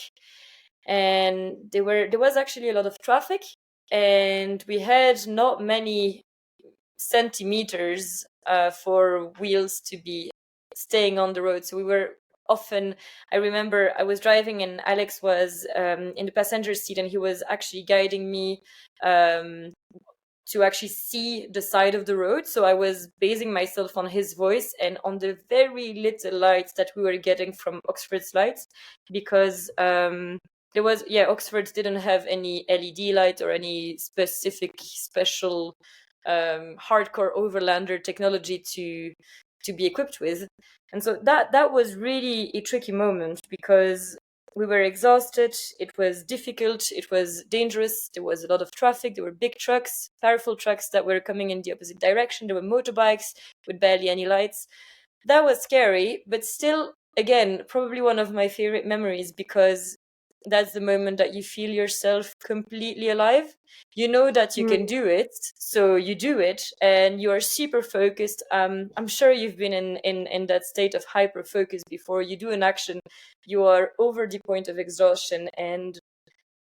Speaker 2: and there was actually a lot of traffic, and we had not many centimeters for wheels to be staying on the road. So we were often, I remember I was driving and Alex was in the passenger seat, and he was actually guiding me to actually see the side of the road. So I was basing myself on his voice and on the very little lights that we were getting from Oxford's lights, because Oxford didn't have any LED light or any special hardcore overlander technology to be equipped with. And so that was really a tricky moment, because we were exhausted, it was difficult, it was dangerous, there was a lot of traffic, there were big trucks, powerful trucks that were coming in the opposite direction, there were motorbikes with barely any lights. That was scary, but still, again, probably one of my favorite memories, because that's the moment that you feel yourself completely alive. You know that you can do it, so you do it, and you are super focused. I'm sure you've been in that state of hyper focus before. You do an action, you are over the point of exhaustion, and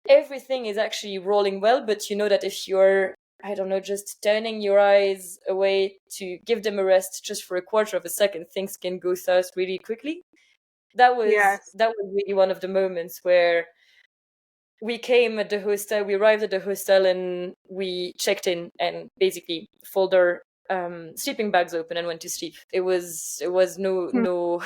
Speaker 2: everything is actually rolling well, but you know that if you're, I don't know, just turning your eyes away to give them a rest just for a quarter of a second, things can go south really quickly. That was really one of the moments where we arrived at the hostel, and we checked in and basically folded our sleeping bags open and went to sleep. It was no no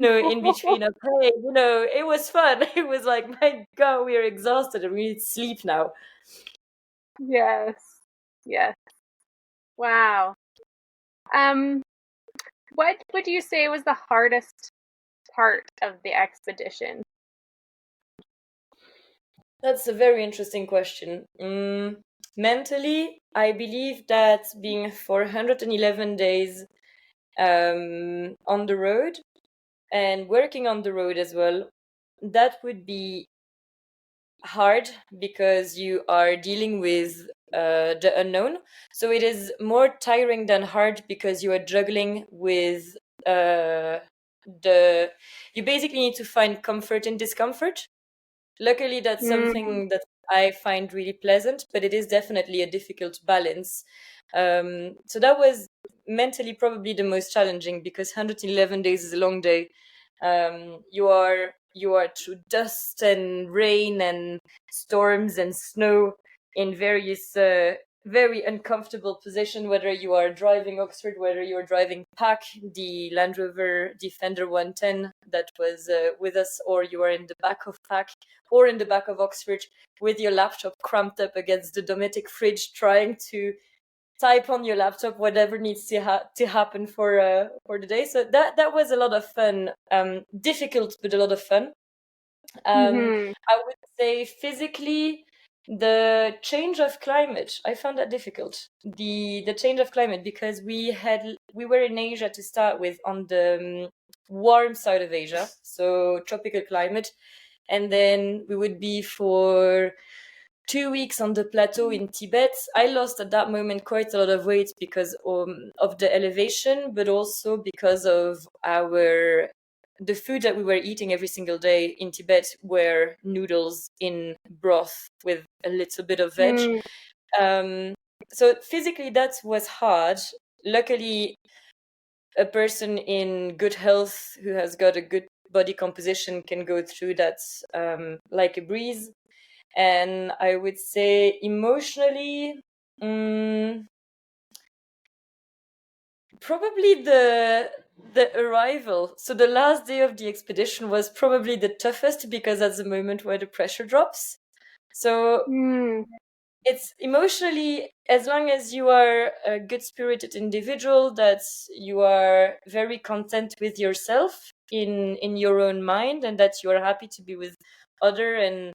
Speaker 2: in between of, hey, it was fun. It was like, my God, we are exhausted and we need sleep now.
Speaker 1: Yes. Wow. What would you say was the hardest part of the expedition?
Speaker 2: That's a very interesting question. Mentally, I believe that being 411 days on the road and working on the road as well, that would be hard because you are dealing with the unknown. So it is more tiring than hard because you are juggling with the you basically need to find comfort in discomfort. Luckily, that's
Speaker 1: Mm.
Speaker 2: something that I find really pleasant, but it is definitely a difficult balance. So that was mentally probably the most challenging because 111 days is a long day. You are through dust and rain and storms and snow in various very uncomfortable position, whether you are driving Oxford, whether you're driving Pack, the Land Rover Defender 110 that was with us, or you are in the back of Pack or in the back of Oxford with your laptop cramped up against the Dometic fridge trying to type on your laptop whatever needs to happen for the day. So that was a lot of fun, difficult but a lot of fun.
Speaker 1: Mm-hmm.
Speaker 2: I would say physically, the change of climate, I found that difficult. The change of climate because we were in Asia to start with, on the warm side of Asia, so tropical climate, and then we would be for 2 weeks on the plateau in Tibet. I lost at that moment quite a lot of weight because of the elevation, but also because of the food that we were eating every single day in Tibet were noodles in broth with a little bit of veg.
Speaker 1: Mm.
Speaker 2: Um, so physically, that was hard. Luckily, a person in good health who has got a good body composition can go through that like a breeze. And I would say emotionally, probably the arrival. So the last day of the expedition was probably the toughest because that's the moment where the pressure drops. So
Speaker 1: Mm.
Speaker 2: it's emotionally, as long as you are a good spirited individual, that you are very content with yourself in your own mind, and that you are happy to be with other, and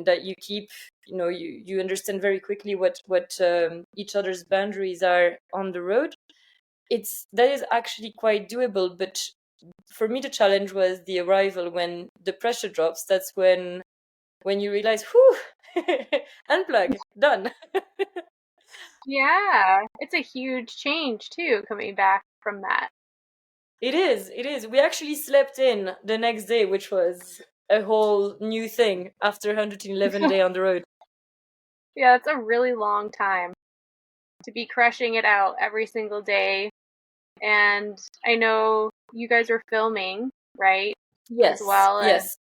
Speaker 2: that you keep, you understand very quickly what each other's boundaries are on the road. That is actually quite doable. But for me, the challenge was the arrival. When the pressure drops, that's when you realize, whew, unplug, done.
Speaker 1: Yeah, it's a huge change too, coming back from that.
Speaker 2: It is. We actually slept in the next day, which was a whole new thing after 111 day on the road.
Speaker 1: Yeah, it's a really long time to be crushing it out every single day. And I know you guys are filming, right? As
Speaker 2: Yes,
Speaker 1: well as
Speaker 2: yes.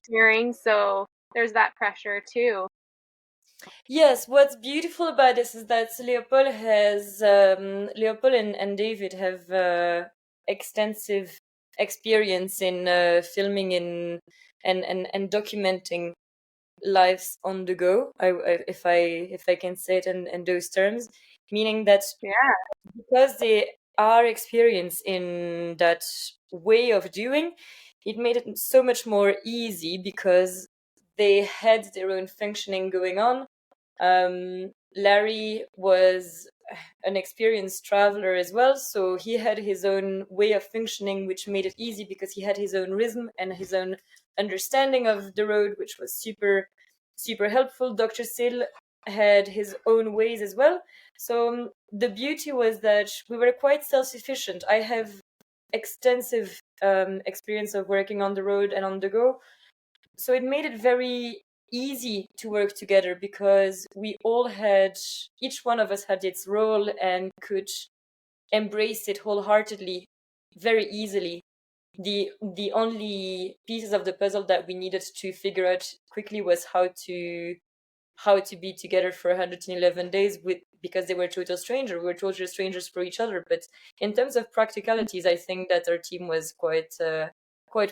Speaker 1: cheering, so there's that pressure too.
Speaker 2: Yes, what's beautiful about this is that Leopold and David have extensive experience in filming and documenting lives on the go. If I can say it in those terms, meaning that
Speaker 1: Yeah.
Speaker 2: because they are experienced in that way of doing, it made it so much more easy because they had their own functioning going on. Larry was an experienced traveler as well, so he had his own way of functioning, which made it easy because he had his own rhythm and his own understanding of the road, which was super, super helpful. Dr. Sil had his own ways as well. So the beauty was that we were quite self-sufficient. I have extensive experience of working on the road and on the go, so it made it very easy to work together because each one of us had its role and could embrace it wholeheartedly very easily. The only pieces of the puzzle that we needed to figure out quickly was how to be together for 111 days because they were total strangers. We were total strangers for each other. But in terms of practicalities, I think that our team was quite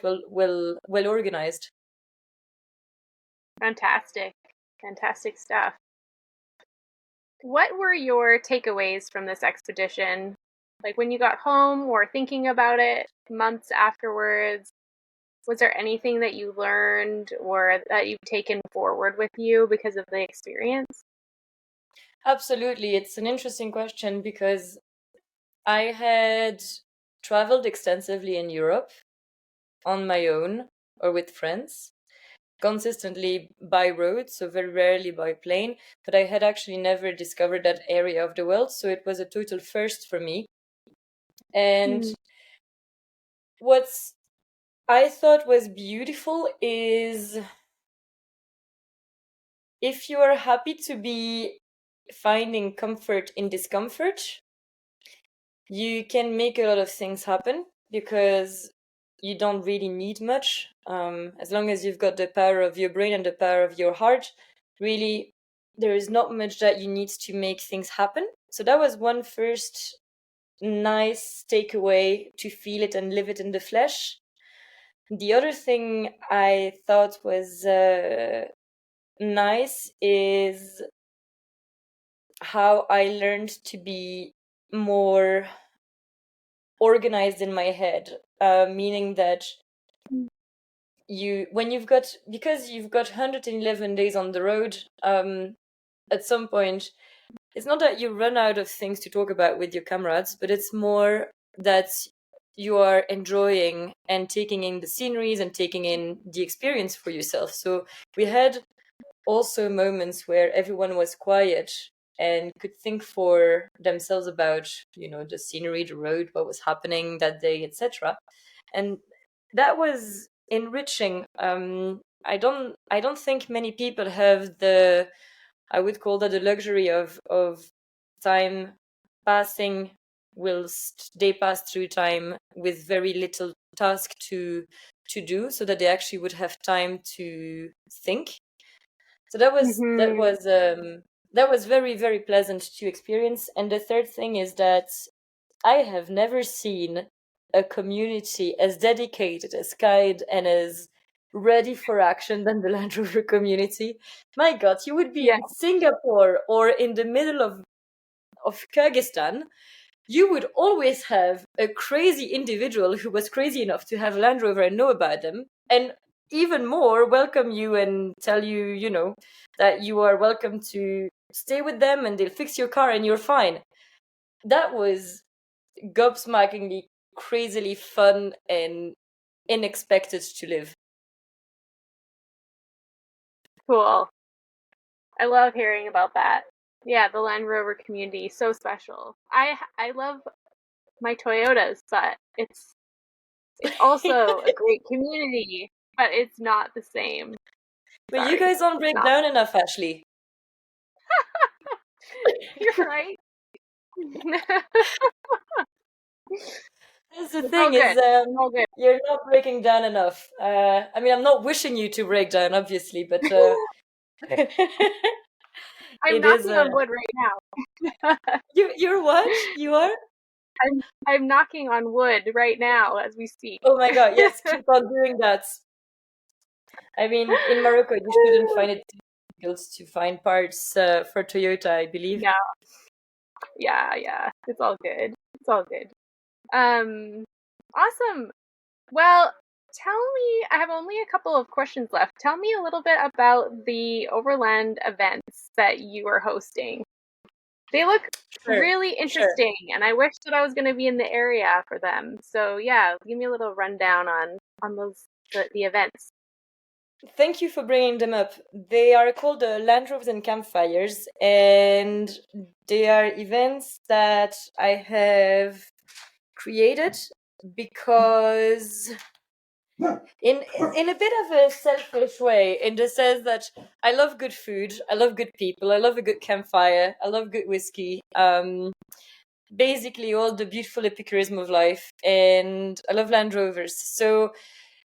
Speaker 2: well organized.
Speaker 1: Fantastic. Fantastic stuff. What were your takeaways from this expedition? Like when you got home or thinking about it months afterwards, was there anything that you learned or that you've taken forward with you because of the experience?
Speaker 2: Absolutely. It's an interesting question because I had traveled extensively in Europe on my own or with friends. consistently by road, so very rarely by plane, but I had actually never discovered that area of the world, so it was a total first for me. And what I thought was beautiful is if you are happy to be finding comfort in discomfort, you can make a lot of things happen because you don't really need much. As long as you've got the power of your brain and the power of your heart, really, there is not much that you need to make things happen. So that was one first nice takeaway, to feel it and live it in the flesh. The other thing I thought was nice is how I learned to be more organized in my head, meaning that when you've got, because you've got 111 days on the road, at some point it's not that you run out of things to talk about with your comrades, but it's more that you are enjoying and taking in the sceneries and taking in the experience for yourself. So we had also moments where everyone was quiet and could think for themselves about, the scenery, the road, what was happening that day, etc. And that was enriching. I don't think many people have the, I would call that, the luxury of time passing whilst they pass through time with very little task to do, so that they actually would have time to think. So that was very, very pleasant to experience. And the third thing is that I have never seen a community as dedicated, as kind, and as ready for action than the Land Rover community. My God, you would be in Singapore or in the middle of Kyrgyzstan, you would always have a crazy individual who was crazy enough to have a Land Rover and know about them, and even more welcome you and tell you, that you are welcome to stay with them and they'll fix your car and you're fine. That was gobsmackingly, crazily fun and unexpected to live.
Speaker 1: Cool. I love hearing about that. Yeah, the Land Rover community, so special. I love my Toyotas, but it's also a great community, but it's not the same.
Speaker 2: But
Speaker 1: Sorry,
Speaker 2: you guys don't break down enough, Ashley.
Speaker 1: You're right.
Speaker 2: That's the thing is, you're not breaking down enough. I mean, I'm not wishing you to break down, obviously, but
Speaker 1: I'm knocking on wood right now.
Speaker 2: You're what? You are?
Speaker 1: I'm knocking on wood right now as we speak.
Speaker 2: Oh my God! Yes, keep on doing that. I mean, in Morocco, you shouldn't find it difficult to find parts for Toyota, I believe.
Speaker 1: Yeah. It's all good. It's all good. Awesome. Well, tell me, I have only a couple of questions left. Tell me a little bit about the Overland events that you are hosting. They look really interesting, and I wish that I was going to be in the area for them. So yeah, give me a little rundown on those the events.
Speaker 2: Thank you for bringing them up. They are called the Land Rovers and Campfires, and they are events that I have created because in a bit of a selfish way, in the sense that I love good food, I love good people, I love a good campfire, I love good whiskey, basically all the beautiful epicurism of life, and I love Land Rovers. So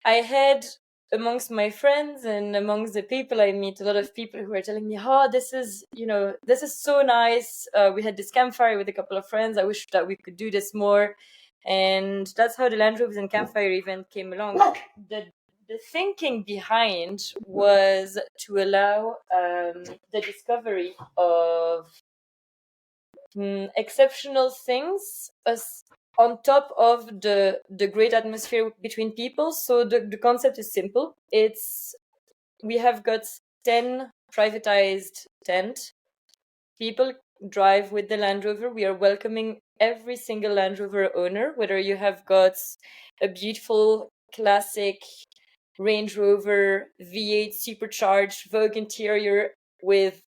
Speaker 2: I had, amongst my friends and amongst the people I meet, a lot of people who are telling me, oh, this is so nice. We had this campfire with a couple of friends. I wish that we could do this more. And that's how the Land Rovers and Campfire event came along. The thinking behind was to allow the discovery of exceptional things on top of the great atmosphere between people. So the concept is simple. We have got 10 privatized tent. People drive with the Land Rover. We are welcoming every single Land Rover owner, whether you have got a beautiful classic Range Rover V8 supercharged Vogue interior with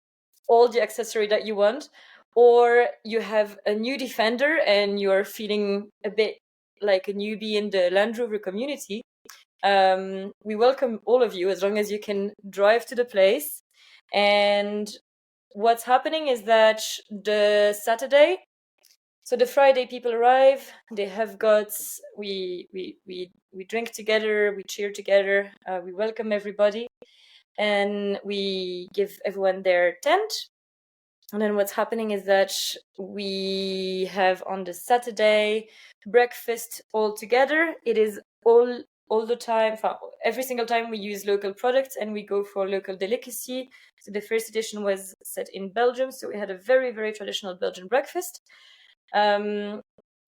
Speaker 2: all the accessory that you want, or you have a new Defender and you're feeling a bit like a newbie in the Land Rover community, we welcome all of you as long as you can drive to the place. And what's happening is that the Saturday, so the Friday people arrive, they have got, we drink together, we cheer together, we welcome everybody, and we give everyone their tent. And then what's happening is that we have on the Saturday breakfast all together. It is all the time, every single time we use local products and we go for local delicacy. So the first edition was set in Belgium, so we had a very, very traditional Belgian breakfast.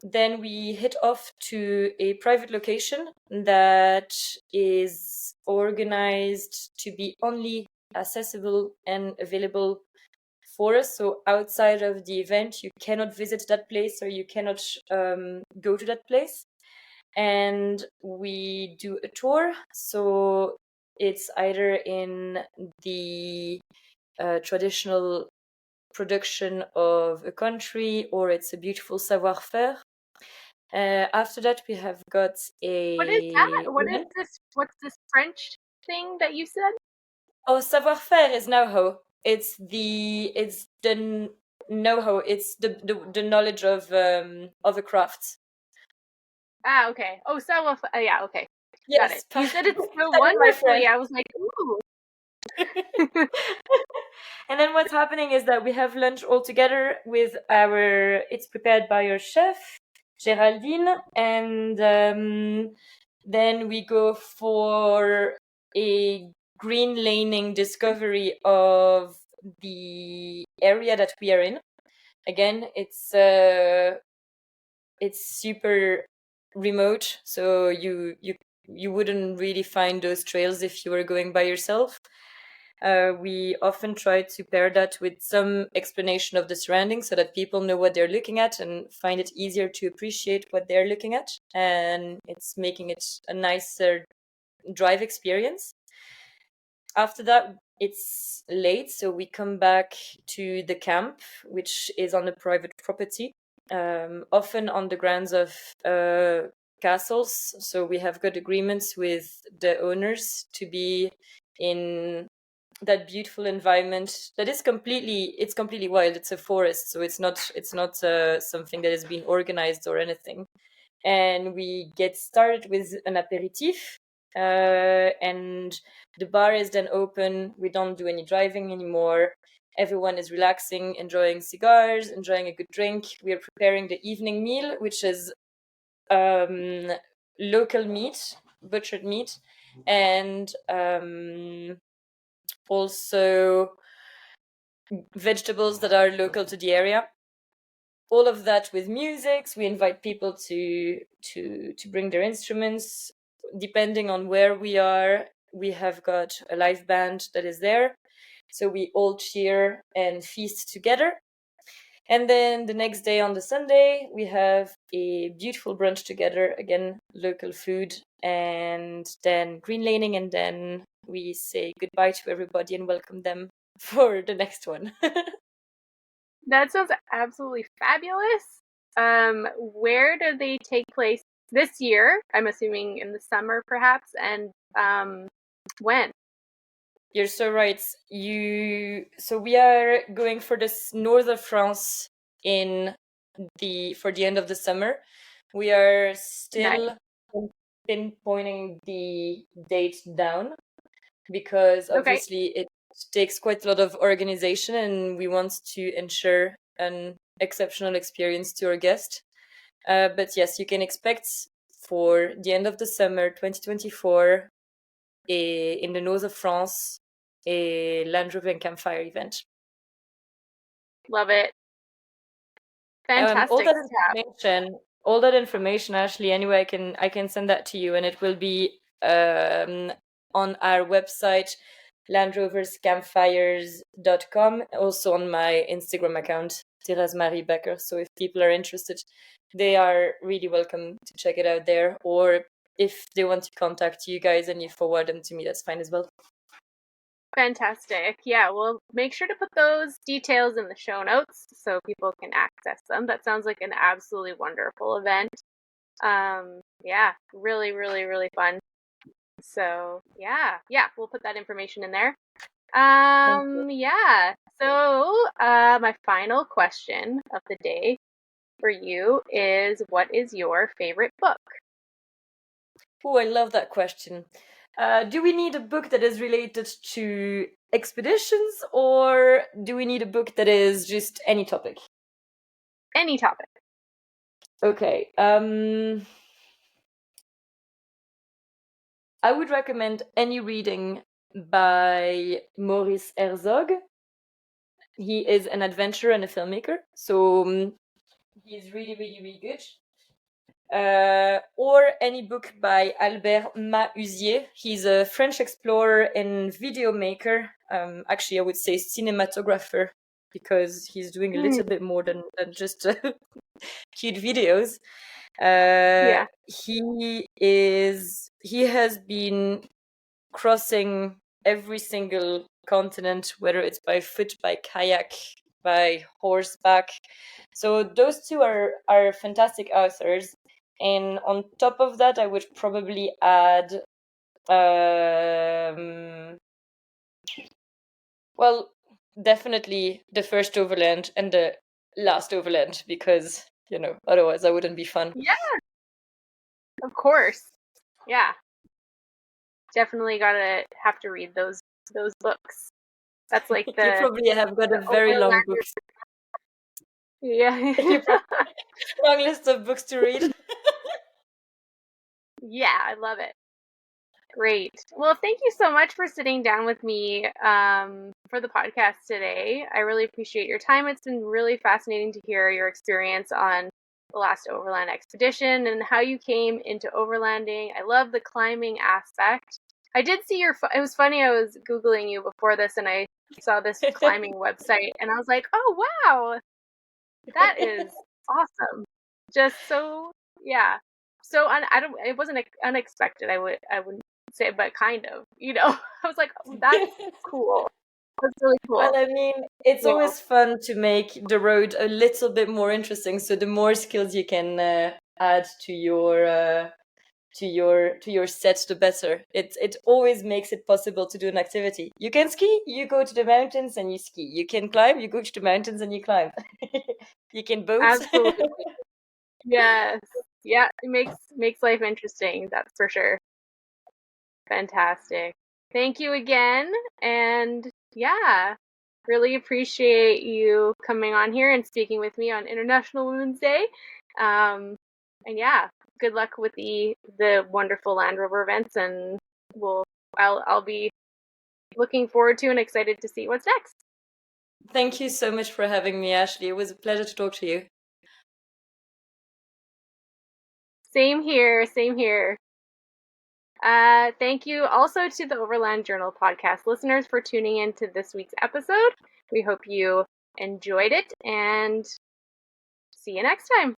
Speaker 2: Then we head off to a private location that is organized to be only accessible and available for us. So outside of the event, you cannot visit that place or you cannot go to that place. And we do a tour. So it's either in the traditional production of a country or it's a beautiful savoir-faire. After that, we have got a...
Speaker 1: What is that? What is this? What's this French thing that you said?
Speaker 2: Oh, savoir-faire is know-how. It's the know-how. It's the knowledge of a craft.
Speaker 1: Ah, okay. Oh, yeah, okay.
Speaker 2: Yes,
Speaker 1: got it. You said it so
Speaker 2: my
Speaker 1: wonderfully.
Speaker 2: friend.
Speaker 1: I was like, ooh.
Speaker 2: And then what's happening is that we have lunch all together with it's prepared by our chef, Geraldine, and then we go for a green laning discovery of the area that we are in. Again, it's super remote, so you wouldn't really find those trails if you were going by yourself. We often try to pair that with some explanation of the surroundings so that people know what they're looking at and find it easier to appreciate what they're looking at. And it's making it a nicer drive experience. After that, it's late, so we come back to the camp, which is on a private property, often on the grounds of castles. So we have got agreements with the owners to be in that beautiful environment that is completely wild. It's a forest, so it's not something that has been organized or anything. And we get started with an aperitif, and the bar is then open. We don't do any driving anymore. Everyone is relaxing, enjoying cigars, enjoying a good drink. We are preparing the evening meal, which is local meat, butchered meat, and also vegetables that are local to the area. All of that with music. We invite people to bring their instruments. Depending on where we are, we have got a live band that is there. So we all cheer and feast together. And then the next day on the Sunday, we have a beautiful brunch together, again, local food, and then green laning, and then we say goodbye to everybody and welcome them for the next one.
Speaker 1: That sounds absolutely fabulous. Where do they take place this year? I'm assuming in the summer, perhaps, and when?
Speaker 2: You're so right. So we are going for this north of France for the end of the summer. We are still pinpointing the date down because obviously it takes quite a lot of organization and we want to ensure an exceptional experience to our guest. But yes, you can expect for the end of the summer 2024 in the north of France, a Land Rover and campfire event.
Speaker 1: Love it. Fantastic.
Speaker 2: All that information, Ashley. Anyway, I can send that to you, and it will be on our website, landroverscampfires.com. Also on my Instagram account, Thérèse-Marie Becker. So if people are interested, they are really welcome to check it out there. Or if they want to contact you guys and you forward them to me, that's fine as well.
Speaker 1: Fantastic. Yeah, we'll make sure to put those details in the show notes so people can access them. That sounds like an absolutely wonderful event. Yeah, really, really, really fun. So yeah, we'll put that information in there. Yeah. So my final question of the day for you is, what is your favorite book?
Speaker 2: Oh, I love that question. Do we need a book that is related to expeditions, or do we need a book that is just any topic?
Speaker 1: Any topic.
Speaker 2: Okay. I would recommend any reading by Maurice Herzog. He is an adventurer and a filmmaker, so he's really, really, really good. Or any book by Albert Mahuzier. He's a French explorer and video maker. Actually, I would say cinematographer, because he's doing a little bit more than just cute videos. He has been crossing every single continent, whether it's by foot, by kayak, by horseback. So those two are fantastic authors. And on top of that, I would probably add, well, definitely the first Overland and the last Overland, because, otherwise I wouldn't be fun.
Speaker 1: Yeah, of course. Yeah. Definitely have to read those books. That's like
Speaker 2: you probably have got a very long book.
Speaker 1: Yeah.
Speaker 2: Long list of books to read.
Speaker 1: Yeah, I love it. Great. Well, thank you so much for sitting down with me for the podcast today. I really appreciate your time. It's been really fascinating to hear your experience on the last Overland expedition and how you came into overlanding. I love the climbing aspect. I did see it was funny, I was Googling you before this and I saw this climbing website and I was like, oh, wow, that is awesome. Just so, yeah. So it wasn't unexpected. I wouldn't say, but kind of, I was like, oh, that's cool. That's really cool.
Speaker 2: Well, I mean, it's always fun to make the road a little bit more interesting. So the more skills you can add to your set, the better. It always makes it possible to do an activity. You can ski, you go to the mountains and you ski. You can climb, you go to the mountains and you climb. You can boat.
Speaker 1: Absolutely. Yes. Yeah, it makes life interesting, that's for sure. Fantastic. Thank you again. And yeah, really appreciate you coming on here and speaking with me on International Women's Day. And yeah, good luck with the wonderful Land Rover events, and I'll be looking forward to and excited to see what's next.
Speaker 2: Thank you so much for having me, Ashley. It was a pleasure to talk to you.
Speaker 1: Same here. Thank you also to the Overland Journal podcast listeners for tuning in to this week's episode. We hope you enjoyed it, and see you next time.